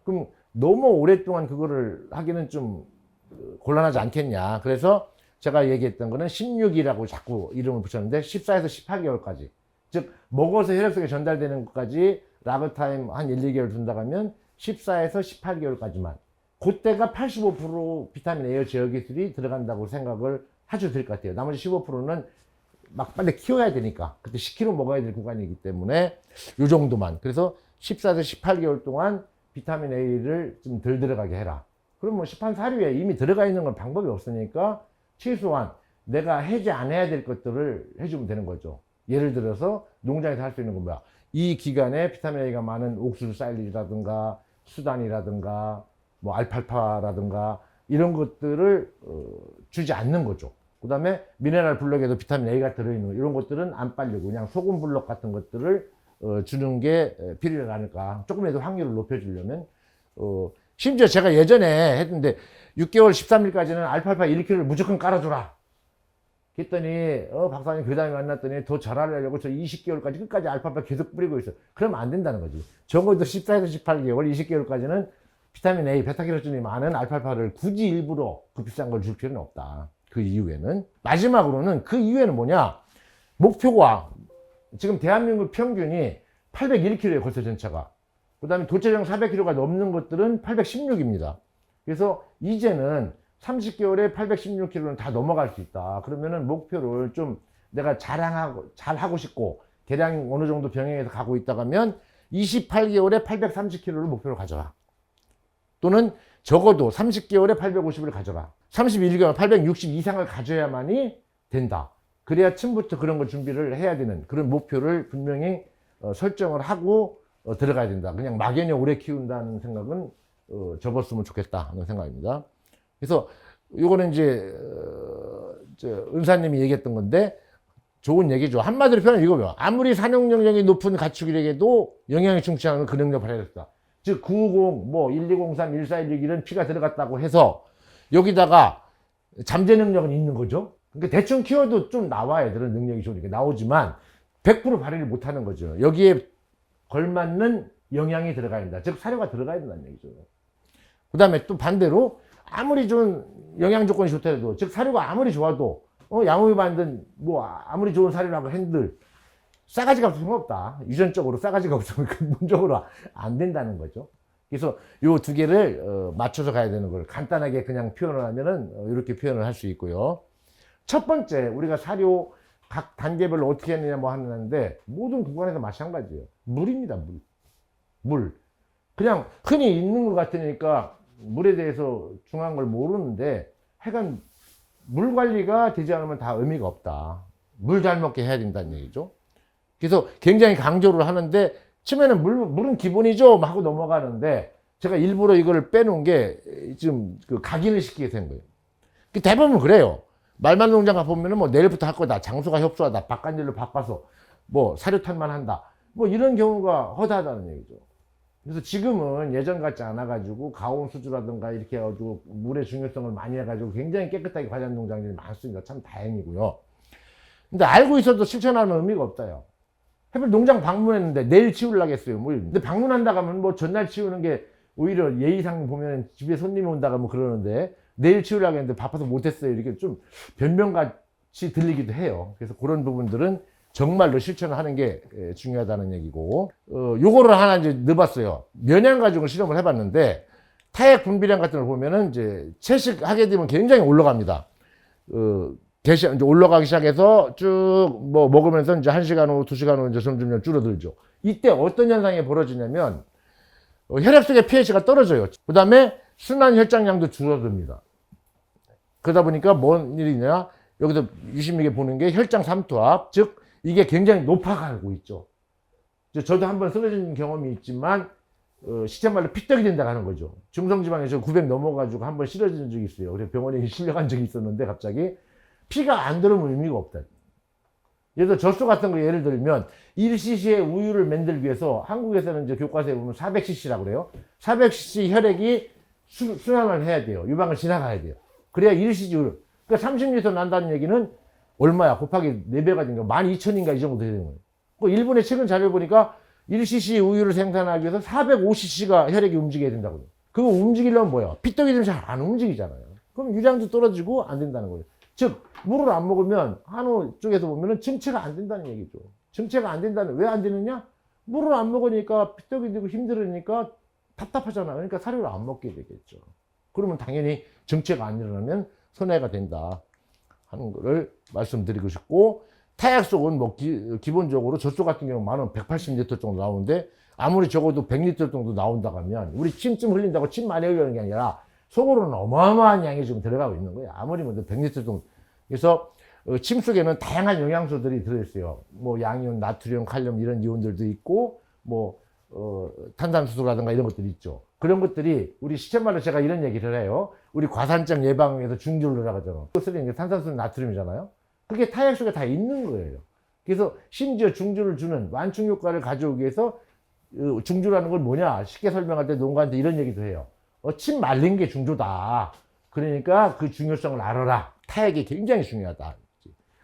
그럼 너무 오랫동안 그거를 하기는 좀 곤란하지 않겠냐. 그래서 제가 얘기했던 거는 16이라고 자꾸 이름을 붙였는데 14에서 18개월까지. 즉 먹어서 혈액 속에 전달되는 것까지 라그 타임 한 1, 2개월 둔다고 하면 14에서 18개월까지만. 그때가 85% 비타민 A 제어 기술이 들어간다고 생각을 해줘도 될 것 같아요. 나머지 15%는 막 빨리 키워야 되니까 그때 10kg 먹어야 될 구간이기 때문에 요 정도만. 그래서 14에서 18개월 동안 비타민 A를 좀 덜 들어가게 해라. 그럼 뭐 시판 사료에 이미 들어가 있는 건 방법이 없으니까 최소한 내가 해지 안 해야 될 것들을 해주면 되는 거죠. 예를 들어서 농장에서 할 수 있는 건 뭐야? 이 기간에 비타민 A가 많은 옥수수 사일리지라든가 수단이라든가 뭐 알팔파라든가 이런 것들을 주지 않는 거죠. 그 다음에 미네랄 블록에도 비타민 A가 들어있는 이런 것들은 안 빨리고 그냥 소금 블록 같은 것들을 주는 게 필요하지 않을까. 조금이라도 확률을 높여주려면. 심지어 제가 예전에 했는데 6개월 13일까지는 알팔파 1kg를 무조건 깔아줘라. 그랬더니 박사님 그 다음에 만났더니 더 잘하려고 저 20개월까지 끝까지 알파파 계속 뿌리고 있어. 그러면 안 된다는 거지. 적어도 14에서 18개월, 20개월까지는 비타민 A, 베타캐로틴이 많은 알파파를 굳이 일부러 그 비싼 걸 줄 필요는 없다. 그 이후에는. 마지막으로는 그 이후에는 뭐냐. 목표가 지금 대한민국 평균이 801kg에 걸쳐 전차가. 그 다음에 도체정 400kg가 넘는 것들은 816입니다. 그래서 이제는 30개월에 816kg는 다 넘어갈 수 있다. 그러면은 목표를 좀 내가 잘하고 싶고 대량 어느 정도 병행해서 가고 있다가 하면 28개월에 830kg를 목표로 가져라. 또는 적어도 30개월에 850을 가져라. 31개월 860 이상을 가져야만이 된다. 그래야 처음부터 그런 걸 준비를 해야 되는 그런 목표를 분명히 설정을 하고 들어가야 된다. 그냥 막연히 오래 키운다는 생각은 접었으면 좋겠다 하는 생각입니다. 그래서 요거는 이제 은사님이 얘기했던 건데 좋은 얘기죠. 한마디로 표현하면 이거요. 아무리 산용 능력이 높은 가축이라도 영양이 충치 않은 그 능력을 발휘했다. 즉 950, 뭐 1203, 1416 피가 들어갔다고 해서 여기다가 잠재 능력은 있는 거죠. 그러니까 대충 키워도 좀 나와야 되는 능력이 좋으니까 나오지만 100% 발휘를 못하는 거죠. 여기에 걸맞는 영양이 들어가야 된다. 즉 사료가 들어가야 된다는 얘기죠. 그 다음에 또 반대로 아무리 좋은 영양 조건이 좋더라도 즉 사료가 아무리 좋아도 양호히 만든 뭐 아무리 좋은 사료라고 한들 싸가지가 없으면 없다. 유전적으로 싸가지가 없으면 근본적으로 안 된다는 거죠. 그래서 요 두 개를 맞춰서 가야 되는 걸 간단하게 그냥 표현을 하면은 이렇게 표현을 할 수 있고요. 첫 번째 우리가 사료 각 단계별로 어떻게 했느냐 뭐 하는데 모든 구간에서 마찬가지예요. 물입니다. 물. 그냥 흔히 있는 것 같으니까 물에 대해서 중요한 걸 모르는데 하여간 물 관리가 되지 않으면 다 의미가 없다. 물 잘 먹게 해야 된다는 얘기죠. 그래서 굉장히 강조를 하는데 처음에는 물은 기본이죠 하고 넘어가는데 제가 일부러 이걸 빼놓은 게 지금 그 각인을 시키게 된 거예요. 대부분 그래요. 말만 농장 가보면은 뭐 내일부터 할 거다. 장소가 협소하다. 바깥일로 바꿔서 뭐 사료탄만 한다. 뭐 이런 경우가 허다하다는 얘기죠. 그래서 지금은 예전 같지 않아가지고 가온 수주라든가 이렇게 해가지고 물의 중요성을 많이 해가지고 굉장히 깨끗하게 관리하는 농장들이 많습니다. 참 다행이고요. 근데 알고 있어도 실천하는 의미가 없다요. 해필 농장 방문했는데 내일 치우려고 했어요. 뭐 근데 방문한다고 하면 뭐 전날 치우는 게 오히려 예의상 보면 집에 손님이 온다고 뭐 그러는데 내일 치우려고 했는데 바빠서 못했어요. 이렇게 좀 변명같이 들리기도 해요. 그래서 그런 부분들은 정말로 실천을 하는 게 중요하다는 얘기고, 요거를 하나 이제 넣어봤어요. 면양 가지고 실험을 해봤는데, 타액 분비량 같은 걸 보면은 이제 채식하게 되면 굉장히 올라갑니다. 이제 올라가기 시작해서 쭉 뭐 먹으면서 이제 1시간 후, 2시간 후 이제 점점 줄어들죠. 이때 어떤 현상이 벌어지냐면, 혈액 속의 pH가 떨어져요. 그 다음에 순환 혈장량도 줄어듭니다. 그러다 보니까 뭔 일이냐, 여기서 유심하게 보는 게 혈장 삼투압, 즉, 이게 굉장히 높아가고 있죠. 저도 한번 쓰러진 경험이 있지만 시체말로 피떡이 된다고 하는 거죠. 중성지방에서 900 넘어가지고 한번 쓰러진 적이 있어요. 그래서 병원에 실려간 적이 있었는데 갑자기 피가 안 들으면 의미가 없다. 예를 들어 젖소 같은 거 예를 들면 1cc의 우유를 만들기 위해서 한국에서는 이제 교과서에 보면 400cc라고 그래요. 400cc 혈액이 순환을 해야 돼요. 유방을 지나가야 돼요. 그래야 1cc 우유. 그러니까 30리터 난다는 얘기는 얼마야? 곱하기 4배가 되니까 12,000인가 이 정도 되는 거예요. 그 일본의 최근 자료 보니까 1cc 우유를 생산하기 위해서 450cc가 혈액이 움직여야 된다고. 그거 움직이려면 뭐야? 피떡이 되면 잘 안 움직이잖아요. 그럼 유량도 떨어지고 안 된다는 거예요. 즉, 물을 안 먹으면 한우 쪽에서 보면은 증체가 안 된다는 얘기죠. 증체가 안 된다는, 왜 안 되느냐? 물을 안 먹으니까 피떡이 되고 힘들으니까 답답하잖아. 그러니까 사료를 안 먹게 되겠죠. 그러면 당연히 증체가 안 일어나면 손해가 된다 하는 거를 말씀드리고 싶고, 타약속은 뭐 기본적으로 젖소 같은 경우 많으면 180리터 정도 나오는데 아무리 적어도 100리터 정도 나온다고 하면 우리 침 좀 흘린다고 침 많이 흘리는 게 아니라 속으로는 어마어마한 양이 지금 들어가고 있는 거예요. 아무리 뭐 100리터 정도. 그래서 침 속에는 다양한 영양소들이 들어있어요. 뭐 양이온, 나트륨, 칼륨 이런 이온들도 있고 뭐 탄산수소라든가 이런 것들이 있죠. 그런 것들이 우리 시쳇말로 제가 이런 얘기를 해요. 우리 과산증 예방을 위해서 중주를 하잖아. 쓰는 게 탄산수소, 나트륨이잖아요. 그게 타약 속에 다 있는 거예요. 그래서 심지어 중주를 주는 완충 효과를 가져오기 위해서 중주라는 걸 뭐냐? 쉽게 설명할 때 농가한테 이런 얘기도 해요. 침 말린 게 중주다. 그러니까 그 중요성을 알아라. 타약이 굉장히 중요하다.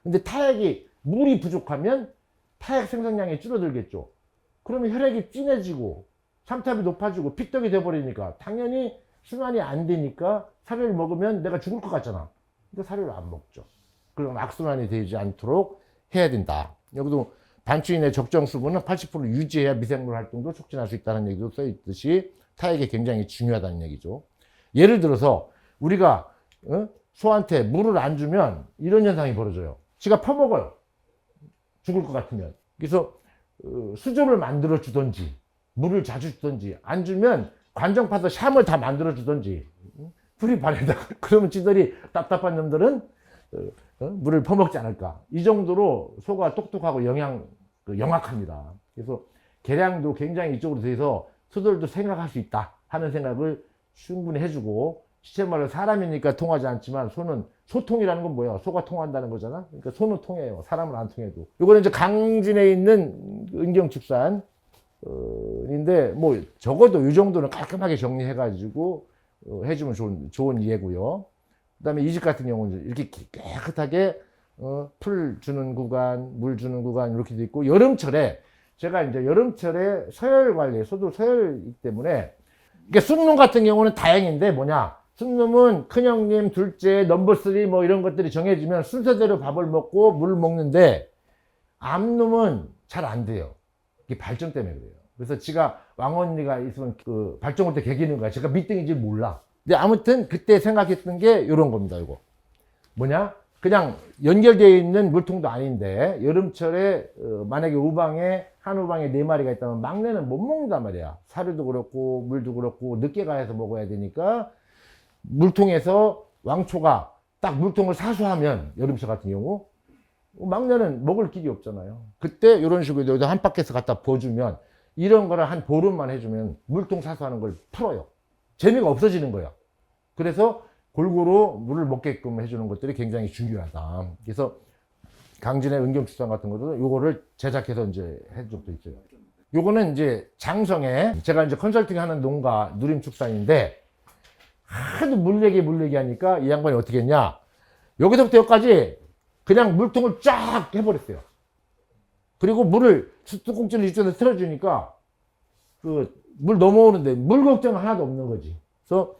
근데 타액이 물이 부족하면 타액 생성량이 줄어들겠죠. 그러면 혈액이 진해지고 삼탑이 높아지고 픽떡이 돼버리니까 당연히 순환이 안 되니까 사료를 먹으면 내가 죽을 것 같잖아. 근데 사료를 안 먹죠. 그럼 악순환이 되지 않도록 해야 된다. 여기도 반추인의 적정 수분은 80% 유지해야 미생물 활동도 촉진할 수 있다는 얘기도 써 있듯이 타액이 굉장히 중요하다는 얘기죠. 예를 들어서 우리가 소한테 물을 안 주면 이런 현상이 벌어져요. 지가 퍼먹어요. 죽을 것 같으면. 그래서 수조를 만들어 주던지 물을 자주 주던지 안 주면 관정 파서 샴을 다 만들어 주던지 풀이 발에다 그러면 지들이 답답한 놈들은 물을 퍼먹지 않을까. 이 정도로 소가 똑똑하고 영악합니다. 그래서 개량도 굉장히 이쪽으로 돼서 소들도 생각할 수 있다 하는 생각을 충분히 해주고, 시체말로 사람이니까 통하지 않지만 소는, 소통이라는 건 뭐야? 소가 통한다는 거잖아. 그러니까 소는 통해요. 사람은 안 통해도. 이거는 이제 강진에 있는 은경축산 인데 뭐 적어도 이 정도는 깔끔하게 정리해가지고 해주면 좋은 예고요. 그다음에 이 집 같은 경우는 이렇게 깨끗하게 풀 주는 구간, 물 주는 구간 이렇게 돼 있고, 여름철에 제가 이제 여름철에 서열 관리, 소도 서열이기 때문에 이게 쑥놈 같은 경우는 다행인데 뭐냐? 쑥놈은 큰형님, 둘째, 넘버 3 뭐 이런 것들이 정해지면 순서대로 밥을 먹고 물을 먹는데 암놈은 잘 안 돼요. 이게 발정 때문에 그래요. 그래서 지가 왕언니가 있으면 그 발정을 때 개기는 거야. 제가 밑등인지 몰라. 근데 아무튼 그때 생각했던 게 이런 겁니다. 이거 뭐냐? 그냥 연결되어 있는 물통도 아닌데 여름철에 만약에 우방에 한 우방에 4마리가 있다면 막내는 못 먹는단 말이야. 사료도 그렇고 물도 그렇고 늦게 가서 먹어야 되니까 물통에서 왕초가 딱 물통을 사수하면 여름철 같은 경우 막내는 먹을 길이 없잖아요. 그때 이런 식으로 여기다 한 바퀴에서 갖다 부어주면, 이런 거를 한 보름만 해주면 물통 사수하는 걸 풀어요. 재미가 없어지는 거야. 그래서 골고루 물을 먹게끔 해주는 것들이 굉장히 중요하다. 그래서 강진의 은경축산 같은 것도 요거를 제작해서 이제 해준 적도 있어요. 요거는 이제 장성에 제가 이제 컨설팅 하는 농가 누림축산인데 하도 물레기 하니까 이 양반이 어떻게 했냐. 여기서부터 여기까지 그냥 물통을 쫙 해버렸어요. 그리고 물을 뚜껑질을 이쪽에서 틀어주니까 그 물 넘어오는데 물 걱정은 하나도 없는 거지. 그래서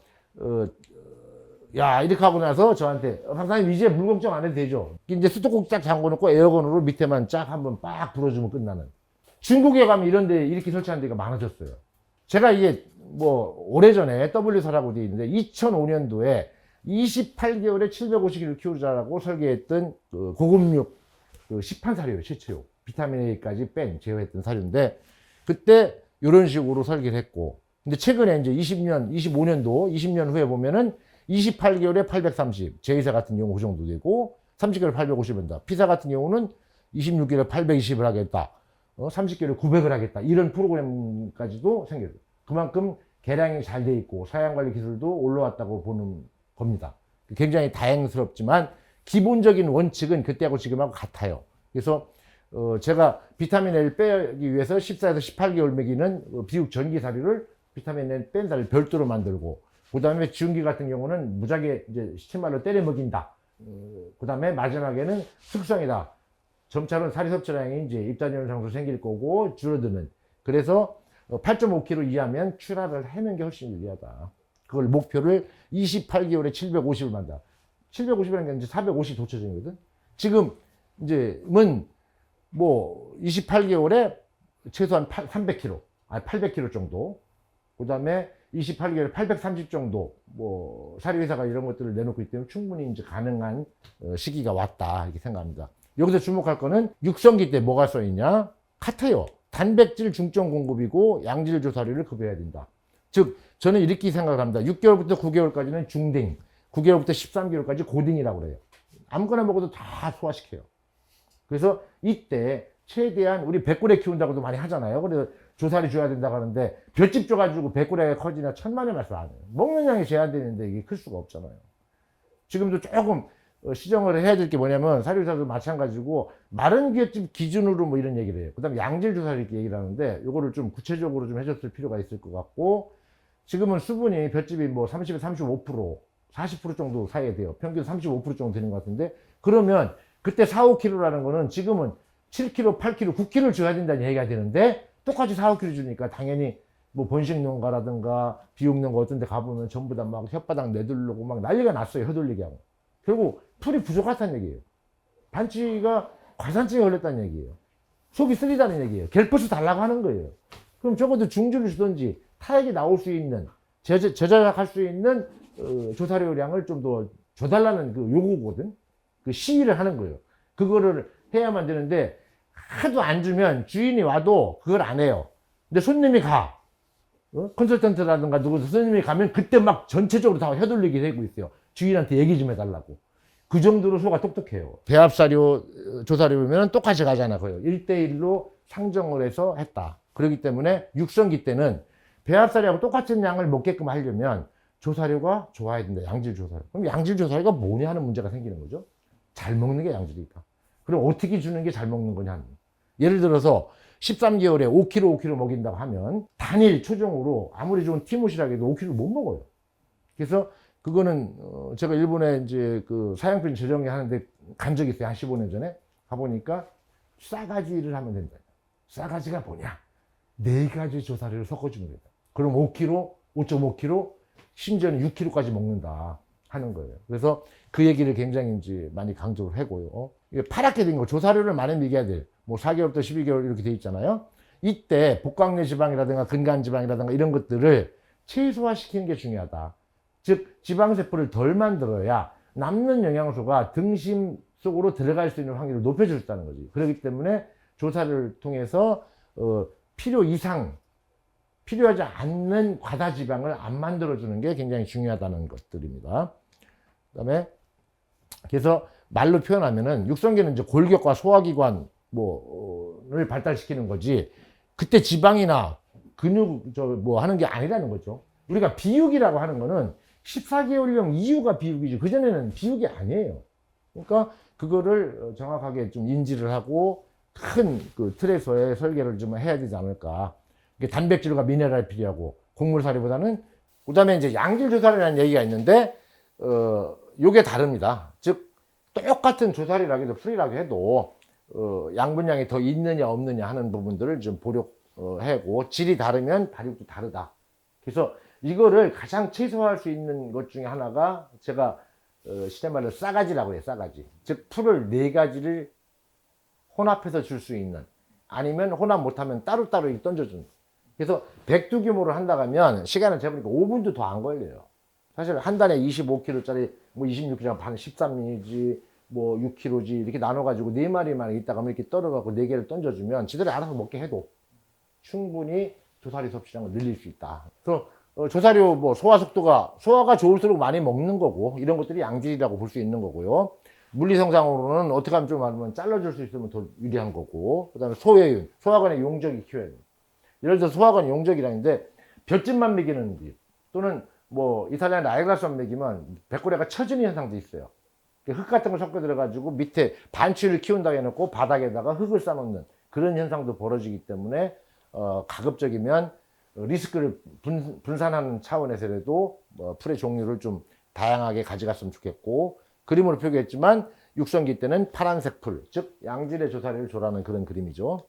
야 이렇게 하고 나서 저한테 박사님 이제 물 걱정 안 해도 되죠. 이제 수도꼭지 쫙 잠궈놓고 에어건으로 밑에만 쫙 한번 빡 불어주면 끝나는. 중국에 가면 이런 데 이렇게 설치한 데가 많아졌어요. 제가 이게 뭐 오래전에 W사라고 되어 있는데 2005년도에 28개월에 750kg 키우자라고 설계했던 그 고급육 그 시판 사료예요. 실체요. 비타민 A까지 뺀 제어했던 사료인데 그때 이런 식으로 설계를 했고, 근데 최근에 이제 20년 후에 보면은 28개월에 830, 제이사 같은 경우 그 정도 되고 30개월 850입니다. 피사 같은 경우는 26개월 820을 하겠다. 30개월 900을 하겠다. 이런 프로그램까지도 생겨요. 그만큼 개량이 잘 돼 있고 사양관리 기술도 올라왔다고 보는 겁니다. 굉장히 다행스럽지만 기본적인 원칙은 그때하고 지금하고 같아요. 그래서 제가 비타민 L 빼기 위해서 14에서 18개월 먹이는 비육 전기 사료를 비타민 L 뺀 사료를 별도로 만들고, 그 다음에 지운기 같은 경우는 무작위 이제 시체말로 때려 먹인다. 그 다음에 마지막에는 숙성이다. 점차로 사료 섭취량이 이제 입단열 상수 생길 거고 줄어드는. 그래서 8.5kg 이하면 출하를 하는 게 훨씬 유리하다. 그걸 목표를 28개월에 750을 만다. 750이라는 게 이제 450 도처전이거든. 지금 이제는 뭐 28개월에 최소한 300kg, 아니 800kg 정도. 그 다음에 28개월에 830 정도, 뭐 사료회사가 이런 것들을 내놓고 있기 때문에 충분히 이제 가능한 시기가 왔다 이렇게 생각합니다. 여기서 주목할 거는 육성기 때 뭐가 써 있냐? 같아요. 단백질 중점 공급이고 양질 조사료를 급여해야 된다. 즉 저는 이렇게 생각을 합니다. 6개월부터 9개월까지는 중등, 9개월부터 13개월까지 고등이라고 그래요. 아무거나 먹어도 다 소화시켜요. 그래서 이때 최대한 우리 백골에 키운다고도 많이 하잖아요. 그래서 조사를 줘야 된다고 하는데 볏짚 줘가지고 백골에 커지나 천만의 말씀 안 해요. 먹는 양이 제한되는데 이게 클 수가 없잖아요. 지금도 조금 시정을 해야 될 게 뭐냐면 사료사도 마찬가지고 마른 볏짚 기준으로 뭐 이런 얘기를 해요. 그 다음에 양질 조사를 이렇게 얘기를 하는데 요거를 좀 구체적으로 좀 해줬을 필요가 있을 것 같고, 지금은 수분이 볏짚이 뭐 30에서 35%, 40% 정도 사이에 돼요. 평균 35% 정도 되는 것 같은데, 그러면 그때 4, 5kg라는 거는 지금은 7kg, 8kg, 9kg를 줘야 된다는 얘기가 되는데 똑같이 4, 5kg 주니까 당연히 뭐 번식 농가라든가 비육 농가 어떤 데 가보면 전부 다 막 혓바닥 내두르고 막 난리가 났어요. 혀돌리게 하고. 결국 풀이 부족하다는 얘기예요. 반치가 과산증에 걸렸다는 얘기예요. 속이 쓰리다는 얘기예요. 갤퍼스 달라고 하는 거예요. 그럼 적어도 중주를 주든지 타액이 나올 수 있는, 저자작할 수 있는 조사료량을 좀 더 줘달라는 그 요구거든. 그 시위를 하는 거예요. 그거를 해야만 되는데 하도 안 주면 주인이 와도 그걸 안 해요. 근데 손님이 가. 컨설턴트라든가 누구 손님이 가면 그때 막 전체적으로 다 혀돌리게 되고 있어요. 주인한테 얘기 좀 해달라고. 그 정도로 소가 똑똑해요. 배합사료, 조사료면 똑같이 가잖아. 거요. 1대1로 상정을 해서 했다. 그렇기 때문에 육성기 때는 배합사료하고 똑같은 양을 먹게끔 하려면 조사료가 좋아야 된다. 양질 조사료. 그럼 양질 조사료가 뭐냐 하는 문제가 생기는 거죠. 잘 먹는 게 양질이니까. 그럼 어떻게 주는 게 잘 먹는 거냐. 예를 들어서 13개월에 5kg, 5kg 먹인다고 하면 단일 초종으로 아무리 좋은 티모시라고 해도 5kg 못 먹어요. 그래서 그거는 제가 일본에 이제 그 사양편 재정리 하는데 간 적이 있어요. 한 15년 전에. 가보니까 싸가지를 하면 된다. 싸가지가 뭐냐? 4가지 조사료를 섞어주면 된다. 그럼 5kg, 5.5kg, 심지어는 6kg까지 먹는다 하는 거예요. 그래서 그 얘기를 굉장히 이제 많이 강조를 하고요. 이게 파랗게 된 거, 조사료를 많이 먹여야 돼. 뭐 4개월부터 12개월 이렇게 돼 있잖아요. 이때 복강내 지방이라든가 근간 지방이라든가 이런 것들을 최소화시키는 게 중요하다. 즉 지방세포를 덜 만들어야 남는 영양소가 등심 속으로 들어갈 수 있는 확률을 높여줄 수 있다는 거지. 그렇기 때문에 조사를 통해서 필요 이상, 필요하지 않는 과다 지방을 안 만들어주는 게 굉장히 중요하다는 것들입니다. 그 다음에 그래서 말로 표현하면은 육성기는 이제 골격과 소화기관 를 발달시키는 거지. 그때 지방이나 근육 뭐 하는 게 아니라는 거죠. 우리가 비육이라고 하는 거는 14개월령 이후가 비육이지 그전에는 비육이 아니에요. 그러니까 그거를 정확하게 좀 인지를 하고 큰 그 틀에서의 설계를 좀 해야 되지 않을까. 단백질과 미네랄이 필요하고 곡물사료보다는. 그 다음에 이제 양질 조사료라는 얘기가 있는데 요게 다릅니다. 즉 똑같은 조사료라고 해도 풀이라고 해도 양분량이 더 있느냐 없느냐 하는 부분들을 좀 보려하고 질이 다르면 발육도 다르다. 그래서 이거를 가장 최소화할 수 있는 것 중에 하나가 제가 시대 말로 싸가지라고 해요. 싸가지. 즉 풀을 4가지를 혼합해서 줄 수 있는, 아니면 혼합 못하면 따로따로 이렇게 던져주는. 그래서 백두 규모로 한다고 하면 시간을 재보니까 5분도 더 안 걸려요. 사실 한 달에 25kg짜리 뭐 26kg 반 13이지 뭐 6kg지 이렇게 나눠가지고 4마리만 있다가 이렇게 떨어가고 4개를 던져주면 지들이 알아서 먹게 해도 충분히 조사료 섭취량을 늘릴 수 있다. 그래서 조사료 뭐 소화가 좋을수록 많이 먹는 거고, 이런 것들이 양질이라고 볼 수 있는 거고요. 물리성상으로는 어떻게 하면 좀 말하면 잘라줄 수 있으면 더 유리한 거고, 그 다음에 소외윤, 소화관의 용적이 키워야 돼요. 예를 들어서 소화관 용적이라는데 볏짚만 먹이는 집, 또는 뭐 이탈리안 라이글라스만 먹이면 백골레가 처지는 현상도 있어요. 흙 같은 걸 섞어 들어가지고 밑에 반추를 키운다고 해놓고 바닥에다가 흙을 쌓아놓는 그런 현상도 벌어지기 때문에 가급적이면 리스크를 분산하는 차원에서라도 풀의 종류를 좀 다양하게 가져갔으면 좋겠고, 그림으로 표기했지만 육성기 때는 파란색 풀, 즉 양질의 조사료를 줘라는 그런 그림이죠.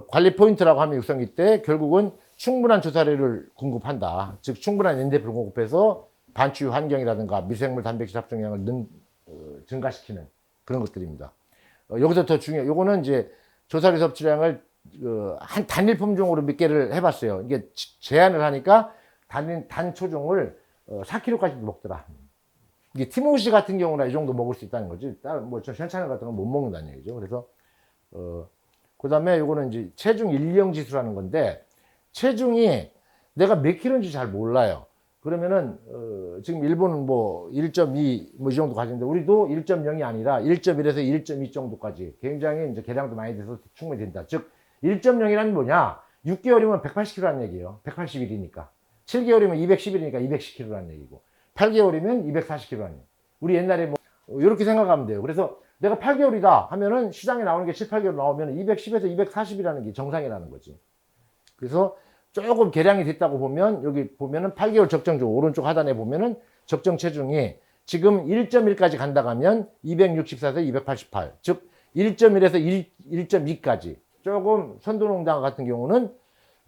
관리 포인트라고 하면 육성기 때 결국은 충분한 조사료를 공급한다. 즉 충분한 엔데프를 공급해서 반추 환경이라든가 미생물 단백질 합성량을 증가시키는 그런 것들입니다. 여기서 더 요거는 이제 조사료 섭취량을 한 단일 품종으로 몇 개를 해봤어요. 이게 제한을 하니까 단 초종을 4kg까지도 먹더라. 이게 티모시 같은 경우는 이 정도 먹을 수 있다는 거지. 다른 뭐 현찬을 같은 건 못 먹는다는 얘기죠. 그래서 그 다음에 요거는 이제 체중 일령 지수라는 건데, 체중이 내가 몇 킬로인지 잘 몰라요. 그러면은 지금 일본은 뭐 1.2 뭐 이 정도 가지는데 우리도 1.0이 아니라 1.1에서 1.2 정도까지 굉장히 이제 개량도 많이 돼서 충분히 된다. 즉 1.0이란 뭐냐? 6개월이면 180kg라는 얘기예요. 180일이니까. 7개월이면 210일이니까 210kg라는 얘기고, 8개월이면 240kg라는 얘기. 우리 옛날에 뭐 이렇게 생각하면 돼요. 그래서 내가 8개월이다 하면은 시장에 나오는 게 7, 8개월 나오면 210에서 240이라는 게 정상이라는 거지. 그래서 조금 개량이 됐다고 보면 여기 보면은 8개월 적정적 오른쪽 하단에 보면은 적정 체중이 지금 1.1까지 간다 하면 264에서 288, 즉 1.1에서 1.2까지. 조금 선도농장 같은 경우는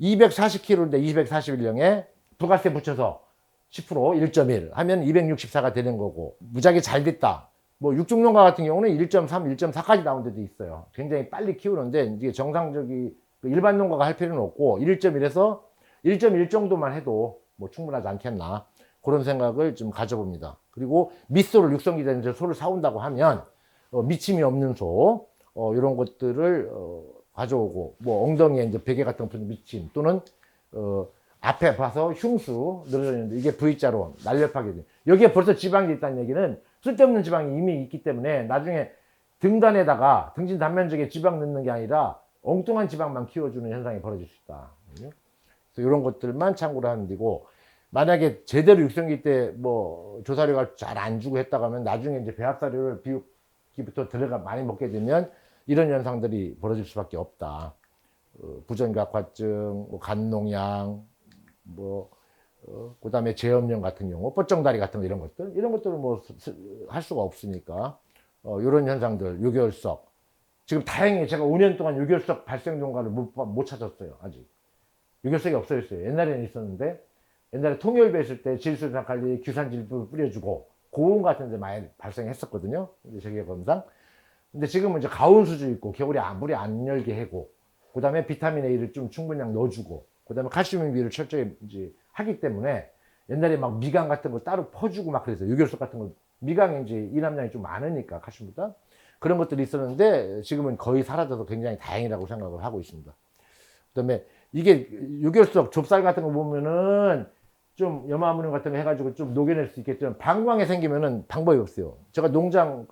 240kg인데 241령에 부가세 붙여서 10% 1.1 하면 264가 되는 거고, 무지하게 잘 됐다. 뭐 육중농가 같은 경우는 1.3, 1.4까지 나온 데도 있어요. 굉장히 빨리 키우는데 이게 정상적인 일반 농가가 할 필요는 없고 1.1에서 1.1 정도만 해도 뭐 충분하지 않겠나, 그런 생각을 좀 가져봅니다. 그리고 밑소를 육성기 되는 소를 사온다고 하면 미침이 없는 소 이런 것들을 가져오고, 뭐 엉덩이에 이제 베개 같은 거 미침 또는 앞에 봐서 흉수 늘어져 있는데 이게 V자로 날렵하게 돼. 여기에 벌써 지방이 있다는 얘기는 쓸데없는 지방이 이미 있기 때문에 나중에 등단에다가 등진 단면적에 지방 넣는 게 아니라 엉뚱한 지방만 키워주는 현상이 벌어질 수 있다. 그래서 이런 것들만 참고를 하는 데고, 만약에 제대로 육성기 때 뭐 조사료가 잘 안 주고 했다고 하면 나중에 이제 배합사료를 비육기부터 들어가 많이 먹게 되면 이런 현상들이 벌어질 수밖에 없다. 부전각화증, 뭐 간농양, 그 다음에 제염령 같은 경우, 뻗정다리 같은 거, 이런 것들은 뭐 할 수가 없으니까, 이런 현상들, 유결석. 지금 다행히 제가 5년 동안 유결석 발생 농가를 못 찾았어요, 아직. 유결석이 없어졌어요. 옛날에는 있었는데, 옛날에 통열배 했을 때 질소산 관리, 규산질도 뿌려주고, 고온 같은 데 많이 발생했었거든요. 제기업 검상. 근데 지금은 이제 가온수주 있고, 겨울에 물이 안 열게 해고, 그 다음에 비타민 A를 좀 충분량 넣어주고, 그 다음에 칼슘 유비를 철저히 이제 하기 때문에, 옛날에 막 미강 같은 거 따로 퍼주고 막 그랬어요. 유결석 같은 거. 미강이 이제 이남량이 좀 많으니까, 칼슘보다. 그런 것들이 있었는데, 지금은 거의 사라져서 굉장히 다행이라고 생각을 하고 있습니다. 그 다음에 이게 유결석, 좁쌀 같은 거 보면은 좀 염화물질 같은 거 해가지고 좀 녹여낼 수 있겠지만, 방광이 생기면은 방법이 없어요. 제가 농장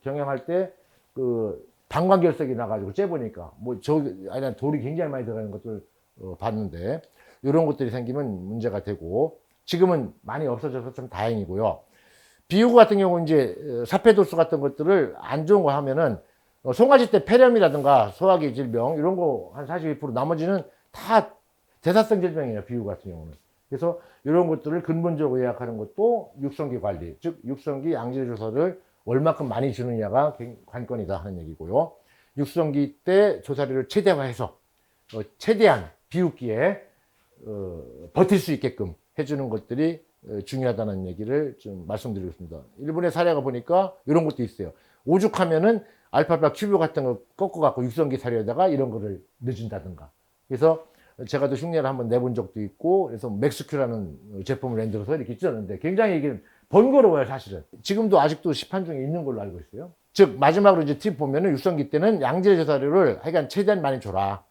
경영할 때 방광결석이 나가지고 째보니까, 아니, 돌이 굉장히 많이 들어가는 것들 봤는데, 이런 것들이 생기면 문제가 되고, 지금은 많이 없어져서 좀 다행이고요. 비유구 같은 경우 이제 사페도스 같은 것들을 안 좋은 거 하면은 송아지 때 폐렴이라든가 소화기 질병 이런 거 한 42%, 나머지는 다 대사성 질병이에요, 비유구 같은 경우는. 그래서 이런 것들을 근본적으로 예약하는 것도 육성기 관리, 즉 육성기 양질 조사를 얼마큼 많이 주느냐가 관건이다 하는 얘기고요. 육성기 때 조사료를 최대화해서 최대한 비웃기에 버틸 수 있게끔 해주는 것들이 중요하다는 얘기를 좀 말씀드리겠습니다. 일본의 사례가 보니까 이런 것도 있어요. 오죽하면은 알파파 큐브 같은 거 꺾어갖고 육성기 사료에다가 이런 거를 넣어준다든가. 그래서 제가 또 흉내를 한번 내본 적도 있고, 그래서 맥스큐라는 제품을 만들어서 이렇게 찢었는데 굉장히 이게 번거로워요, 사실은. 지금도 아직도 시판 중에 있는 걸로 알고 있어요. 즉, 마지막으로 이제 팁 보면은 육성기 때는 양질 조사료를 하여간 최대한 많이 줘라.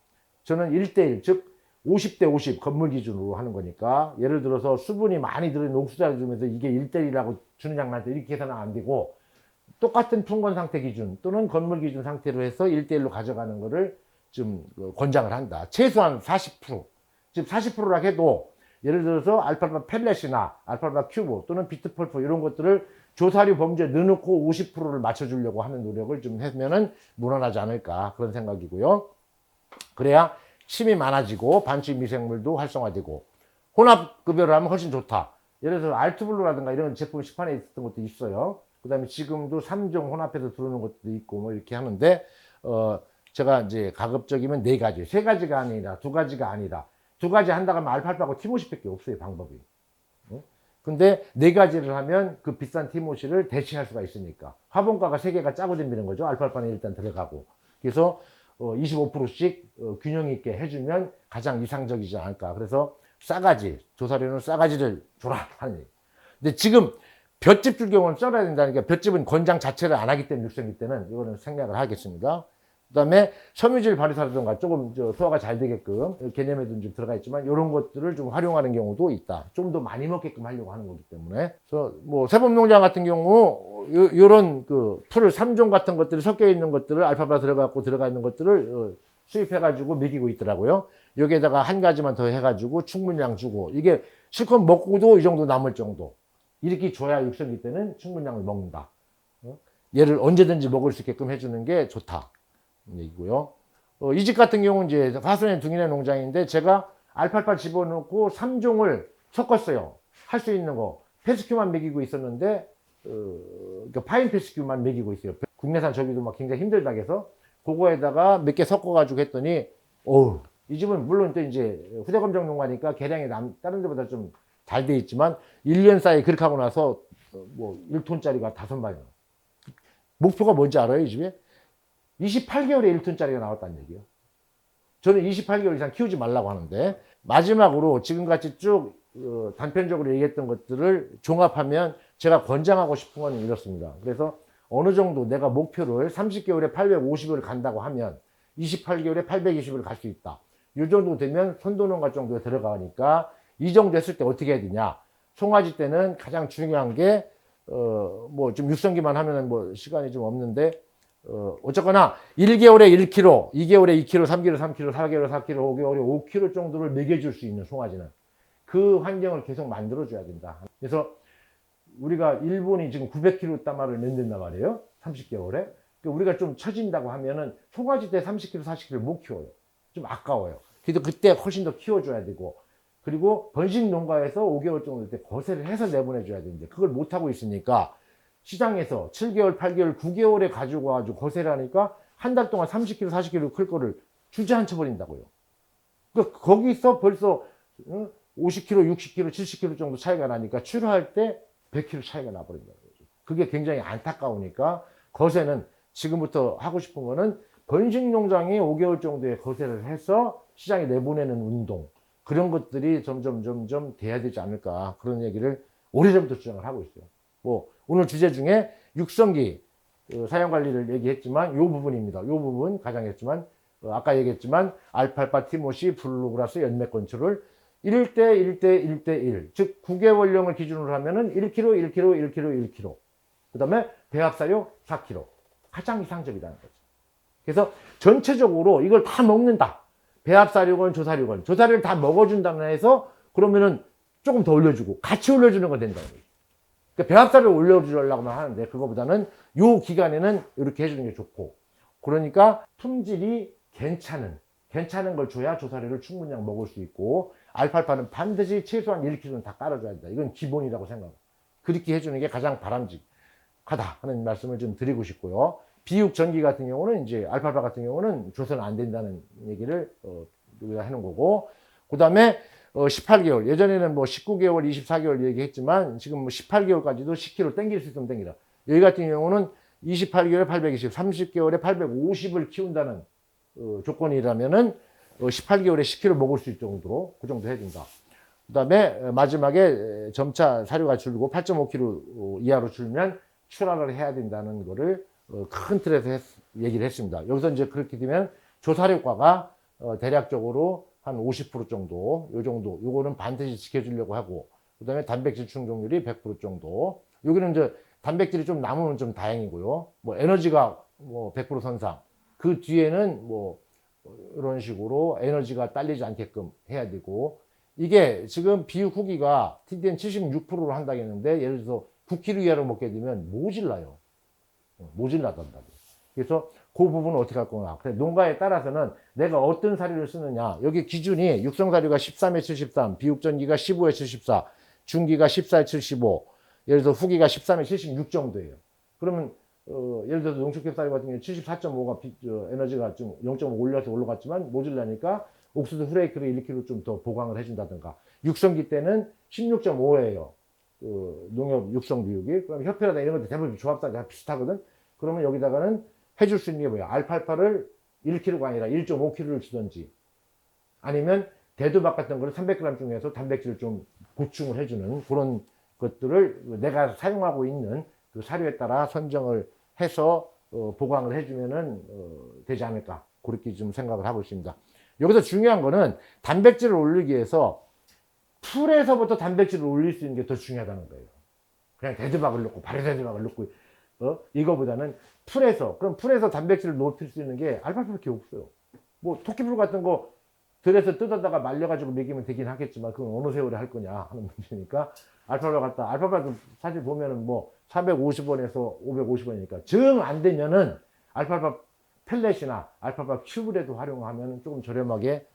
저는 1대1, 즉, 50대 50 건물 기준으로 하는 거니까, 예를 들어서 수분이 많이 들어있는 옥수자를 주면서 이게 1대1이라고 주는 양한테 이렇게 해서는 안 되고, 똑같은 품권 상태 기준 또는 건물 기준 상태로 해서 1대1로 가져가는 거를 좀 권장을 한다. 최소한 40%. 즉 40%라 해도 예를 들어서 알파파 펠렛이나 알파파 큐브 또는 비트펄프 이런 것들을 조사료 범주에 넣어놓고 50%를 맞춰주려고 하는 노력을 좀 하면은 무난하지 않을까, 그런 생각이고요. 그래야 침이 많아지고 반추 미생물도 활성화되고 혼합급여를 하면 훨씬 좋다. 예를 들어서 알트블루라든가 이런 제품 시판에 있었던 것도 있어요. 그 다음에 지금도 3종 혼합해서 들어오는 것도 있고 뭐 이렇게 하는데, 제가 이제 가급적이면 4가지, 3가지가 아니라 2가지가 아니라 2가지 한다고 하면 알파파하고 티모시밖에 없어요, 방법이. 근데 4가지를 하면 그 비싼 티모시를 대체할 수가 있으니까 화분가가 3개가 짜고 덤비는 거죠. 알파파는 일단 들어가고. 그래서 25%씩 균형 있게 해주면 가장 이상적이지 않을까. 그래서 싸가지, 조사료는 싸가지를 줘라 하는 얘기. 근데 지금 볏짚 줄 경우는 썰어야 된다니까, 볏짚은 권장 자체를 안 하기 때문에 육성기 때는 이거는 생략을 하겠습니다. 그 다음에 섬유질 발효사라든가 조금 소화가 잘 되게끔 개념에도 좀 들어가 있지만 이런 것들을 좀 활용하는 경우도 있다. 좀 더 많이 먹게끔 하려고 하는 거기 때문에. 그래서 뭐 세법농장 같은 경우 요런 풀을 3종 같은 것들이 섞여 있는 것들을 알파파 들어가 있는 것들을 수입해 가지고 먹이고 있더라고요. 여기에다가 한 가지만 더 해가지고 충분량 주고, 이게 실컷 먹고도 이 정도 남을 정도 이렇게 줘야 육성기 때는 충분량을 먹는다. 얘를 언제든지 먹을 수 있게끔 해주는 게 좋다 얘기고요. 이 집 같은 경우는 이제 화순의 둥이네 농장인데 제가 알파파 집어넣고 3종을 섞었어요. 할 수 있는 거. 페스큐만 먹이고 있었는데 그러니까 파인 패스큐만 먹이고 있어요. 국내산 저기도 막 굉장히 힘들다 해서 그거에다가 몇 개 섞어가지고 했더니 이 집은 물론 또 이제 후대검정 농가니까 개량이 다른 데보다 좀 잘 돼 있지만 1년 사이에 그렇게 하고 나서 뭐 1톤짜리가 5마리. 목표가 뭔지 알아요, 이 집에? 28개월에 1톤짜리가 나왔다는 얘기예요. 저는 28개월 이상 키우지 말라고 하는데, 마지막으로 지금같이 쭉 단편적으로 얘기했던 것들을 종합하면 제가 권장하고 싶은 건 이렇습니다. 그래서 어느 정도 내가 목표를 30개월에 850을 간다고 하면 28개월에 820을 갈 수 있다. 이 정도 되면 선도농가 정도에 들어가니까 이 정도 했을 때 어떻게 해야 되냐. 송아지 때는 가장 중요한 게 뭐 좀 육성기만 하면은 뭐 시간이 좀 없는데 어쨌거나 1개월에 1kg, 2개월에 2kg, 3개월에 3kg, 4개월에 4kg, 5개월에 5kg 정도를 먹여줄 수 있는 송아지는 그 환경을 계속 만들어줘야 된다. 그래서 우리가 일본이 지금 900kg 따마를 낸단 말이에요. 30개월에. 우리가 좀 처진다고 하면은 송아지 때 30kg, 40kg 못 키워요. 좀 아까워요. 그래도 그때 훨씬 더 키워줘야 되고, 그리고 번식 농가에서 5개월 정도 때 거세를 해서 내보내줘야 되는데 그걸 못하고 있으니까 시장에서 7개월, 8개월, 9개월에 가지고 와가지고 거세를 하니까 한 달 동안 30kg, 40kg 클 거를 주저앉혀 버린다고요. 거기서 벌써 50kg, 60kg, 70kg 정도 차이가 나니까 출하할 때 100kg 차이가 나버린다는 거죠. 그게 굉장히 안타까우니까 거세는 지금부터 하고 싶은 거는 번식 농장이 5개월 정도의 거세를 해서 시장에 내보내는 운동, 그런 것들이 점점 돼야 되지 않을까, 그런 얘기를 오래전부터 주장을 하고 있어요. 뭐 오늘 주제 중에 육성기 사용 관리를 얘기했지만 이 부분입니다. 이 부분 가장 했지만 아까 얘기했지만 알팔파, 티모시, 블루그라스, 연맥 건초를 1대 1대 1대 1, 즉 9개월령을 기준으로 하면은 1kg, 1kg, 1kg, 1kg. 그 다음에 배합사료 4kg. 가장 이상적이라는 거죠. 그래서 전체적으로 이걸 다 먹는다. 배합사료건 조사료를 다 먹어준다면 해서 그러면은 조금 더 올려주고 같이 올려주는 건 된다는 거죠. 그러니까 배합사료를 올려주려고만 하는데 그거보다는 요 기간에는 이렇게 해주는 게 좋고, 그러니까 품질이 괜찮은 걸 줘야 조사료를 충분량 먹을 수 있고, 알팔파는 반드시 최소한 1kg는 다 깔아줘야 된다. 이건 기본이라고 생각합니다. 그렇게 해주는 게 가장 바람직하다 하는 말씀을 좀 드리고 싶고요. 비육 전기 같은 경우는 이제 알팔파 같은 경우는 줘서는 안 된다는 얘기를 여기다 해놓은 거고, 그 다음에 18개월, 예전에는 뭐 19개월, 24개월 얘기했지만 지금 뭐 18개월까지도 10kg 땡길 수 있으면 땡기라. 여기 같은 경우는 28개월에 820, 30개월에 850을 키운다는 조건이라면은 18개월에 10kg 먹을 수 있을 정도로 그 정도 해준다. 그 다음에 마지막에 점차 사료가 줄고 8.5kg 이하로 줄면 출하를 해야 된다는 거를 큰 틀에서 얘기를 했습니다. 여기서 이제 그렇게 되면 조사료가가 대략적으로 한 50% 정도, 요거는 반드시 지켜주려고 하고, 그 다음에 단백질 충족률이 100% 정도. 여기는 이제 단백질이 좀 남으면 좀 다행이고요. 뭐 에너지가 뭐 100% 선상. 그 뒤에는 뭐 이런 식으로 에너지가 딸리지 않게끔 해야 되고, 이게 지금 비육 후기가 TDN 76%로 한다고 했는데, 예를 들어서 9kg 이하로 먹게 되면 모질라요. 모질라던다. 그래서 그 부분은 어떻게 할 거냐. 그래, 농가에 따라서는 내가 어떤 사료를 쓰느냐. 여기 기준이 육성사료가 13에 73, 비육전기가 15에 74, 중기가 14에 75, 예를 들어서 후기가 13에 76 정도예요. 그러면 예를 들어서 농축캡사료 같은 경우는 74.5가 에너지가 좀 0.5 올라갔지만 모질라니까 옥수수 후레이크를 1kg 좀 더 보강을 해준다든가. 육성기 때는 16.5예요. 농협 육성 비육이. 그럼 협회라다 이런 것들 대부분 조합사 다 비슷하거든. 그러면 여기다가는 해줄 수 있는 게 뭐야? 알팔파를 1kg가 아니라 1.5kg를 주든지, 아니면 대두박 같은 거를 300g 중에서 단백질을 좀 보충을 해주는 그런 것들을 내가 사용하고 있는 그 사료에 따라 선정을 해서 보강을 해주면은 되지 않을까, 그렇게 좀 생각을 하고 있습니다. 여기서 중요한 거는 단백질을 올리기 위해서 풀에서부터 단백질을 올릴 수 있는 게 더 중요하다는 거예요. 그냥 대두박을 넣고 발효대두박을 넣고 이거보다는 그럼 풀에서 단백질을 높일 수 있는 게 알팔파밖에 없어요. 뭐 토끼풀 같은 거 들에서 뜯어다가 말려가지고 먹이면 되긴 하겠지만 그건 어느 세월에 할 거냐 하는 문제니까, 알팔파도 사실 보면은 뭐 350원에서 550원이니까 정 안 되면은 알팔파 펠렛이나 알팔파 큐브라도 활용하면 조금 저렴하게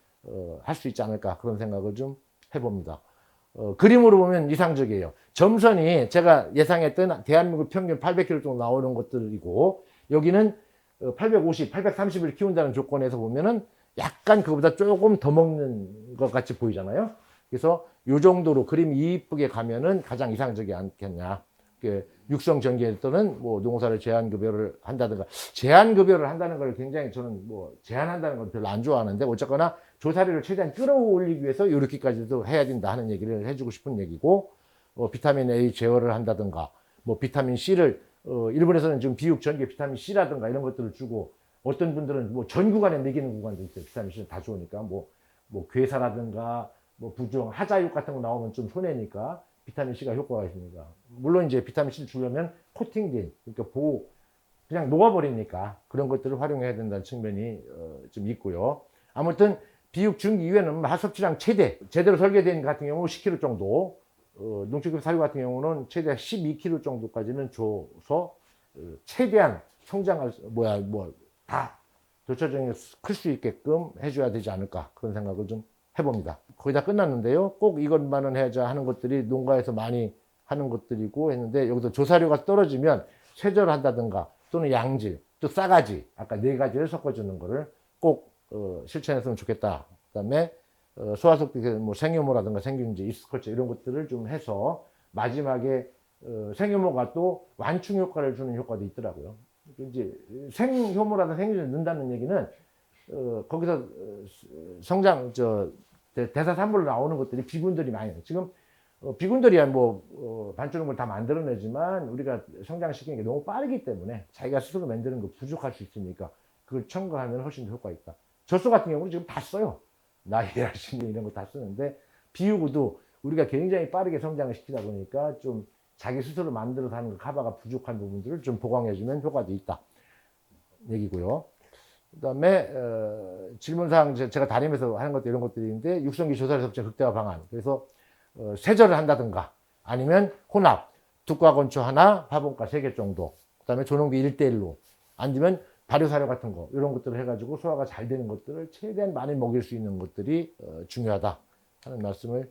할 수 있지 않을까, 그런 생각을 좀 해봅니다. 그림으로 보면 이상적이에요. 점선이 제가 예상했던 대한민국 평균 800kg 정도 나오는 것들이고, 여기는 850, 830을 키운다는 조건에서 보면은 약간 그거보다 조금 더 먹는 것 같이 보이잖아요. 그래서 이 정도로 그림이 이쁘게 가면은 가장 이상적이지 않겠냐. 육성 전기에서는 뭐 농사를 제한급여를 한다든가, 제한급여를 한다는 걸 굉장히 저는 뭐 제한한다는 걸 별로 안 좋아하는데, 어쨌거나 조사료를 최대한 끌어올리기 위해서 이렇게까지도 해야 된다 하는 얘기를 해주고 싶은 얘기고, 비타민 A 제어를 한다든가, 뭐 비타민 C를 일본에서는 지금 비육 전개 비타민 C라든가 이런 것들을 주고, 어떤 분들은 뭐 전 구간에 먹이는 구간도 있어요. 비타민 C는 다 좋으니까 뭐 괴사라든가 뭐 부종, 하자육 같은 거 나오면 좀 손해니까 비타민 C가 효과가 있습니다. 물론 이제 비타민 C를 주려면 코팅된, 그러니까 그냥 녹아버리니까 그런 것들을 활용해야 된다는 측면이 좀 있고요. 아무튼 비육 중기 이외에는 하섭취량 최대, 제대로 설계된 같은 경우 10kg 정도, 농축급 사료 같은 경우는 최대 12kg 정도까지는 줘서 최대한 성장할 다 조차적인 클 수 있게끔 해줘야 되지 않을까, 그런 생각을 좀 해봅니다. 거의 다 끝났는데요. 꼭 이것만은 해야자 하는 것들이 농가에서 많이 하는 것들이고 했는데, 여기서 조사료가 떨어지면 세절한다든가 또는 양질, 또 싸가지, 아까 4가지를 섞어주는 거를 꼭 실천했으면 좋겠다. 그 다음에 소화속 뭐 생효모라든가 생균제, 이스컬처 이런 것들을 좀 해서 마지막에 생효모가 또 완충 효과를 주는 효과도 있더라고요. 이제 생효모라든가 생균제를 넣는다는 얘기는 거기서 성장 대사산물로 나오는 것들이 비군들이 많이 나요. 지금 비군들이야 뭐 반추농을 다 만들어내지만 우리가 성장시키는 게 너무 빠르기 때문에 자기가 스스로 만드는 거 부족할 수 있으니까 그걸 첨가하면 훨씬 더 효과가 있다. 젖소 같은 경우는 지금 다 써요. 나이라시니 이런 거 다 쓰는데, 비유구도 우리가 굉장히 빠르게 성장을 시키다 보니까 좀 자기 스스로 만들어서 하는 거 카바가 부족한 부분들을 좀 보강해주면 효과도 있다 얘기고요. 그 다음에 질문사항 제가 다니면서 하는 것도 이런 것들이 있는데, 육성기 조사료 섭취 극대화 방안, 그래서 세절을 한다든가 아니면 혼합, 두과 건초 하나, 화분가 3개 정도, 그 다음에 조농비 1대1로, 아니면 발효사료 같은 거 이런 것들을 해가지고 소화가 잘 되는 것들을 최대한 많이 먹일 수 있는 것들이 중요하다 하는 말씀을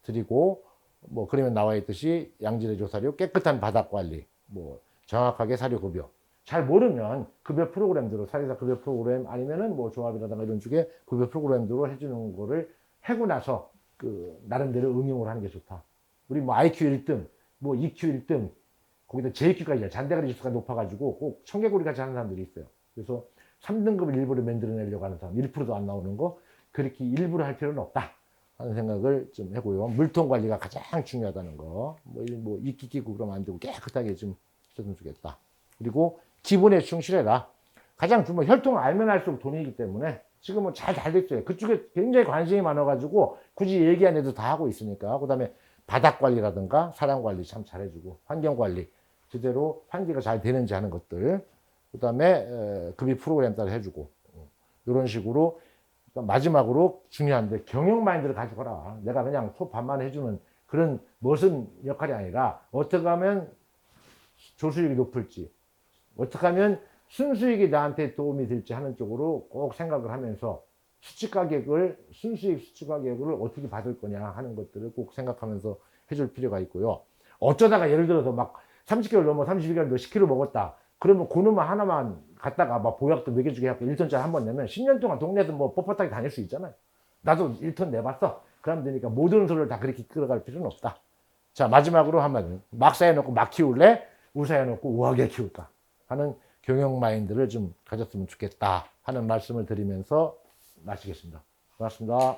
드리고, 뭐 그러면 나와 있듯이 양질의 조사료, 깨끗한 바닥 관리, 뭐 정확하게 사료 급여, 잘 모르면 급여 프로그램대로, 사료사 급여 프로그램 아니면은 뭐 조합이라든가 이런 쪽에 급여 프로그램대로 해주는 거를 하고 나서 나름대로 응용을 하는 게 좋다. 우리 뭐 IQ 1등, 뭐 EQ 1등, 거기다 JQ까지 잔대가리 지수가 높아가지고 꼭 청개구리 같이 하는 사람들이 있어요. 그래서 3등급을 일부러 만들어내려고 하는 사람, 1%도 안 나오는 거, 그렇게 일부러 할 필요는 없다 하는 생각을 좀 하고요. 물통 관리가 가장 중요하다는 거, 뭐 이끼 끼고 그러면 안 되고 깨끗하게 좀 했으면 좋겠다. 그리고 기본에 충실해라. 가장 중요한, 혈통을 알면 알수록 돈이기 때문에 지금은 잘 됐어요. 그쪽에 굉장히 관심이 많아가지고 굳이 얘기 안 해도 다 하고 있으니까. 그 다음에 바닥 관리라든가 사람 관리 참 잘해주고, 환경 관리 제대로 환기가 잘 되는지 하는 것들, 그 다음에 급여 프로그램 따라 해주고, 이런 식으로. 마지막으로 중요한데, 경영 마인드를 가지고라. 내가 그냥 소 밥만 해주는 그런 무슨 역할이 아니라, 어떻게 하면 조수익이 높을지, 어떻게 하면 순수익이 나한테 도움이 될지 하는 쪽으로 꼭 생각을 하면서, 순수익 수치 가격을 어떻게 받을 거냐 하는 것들을 꼭 생각하면서 해줄 필요가 있고요. 어쩌다가 예를 들어서 막 30kg 넘어 32kg 너 10kg 먹었다. 그러면 그놈만 하나만 갖다가 막 보약도 먹여주게 하고 1톤짜리 한 번 내면 10년 동안 동네에서 뭐 뻣뻣하게 다닐 수 있잖아요. 나도 1톤 내봤어. 그러면 되니까 모든 소리를 다 그렇게 끌어갈 필요는 없다. 자, 마지막으로 한마디. 막사해 놓고 막 키울래? 우사해 놓고 우하게 키울까? 하는 경영 마인드를 좀 가졌으면 좋겠다 하는 말씀을 드리면서 마치겠습니다. 고맙습니다.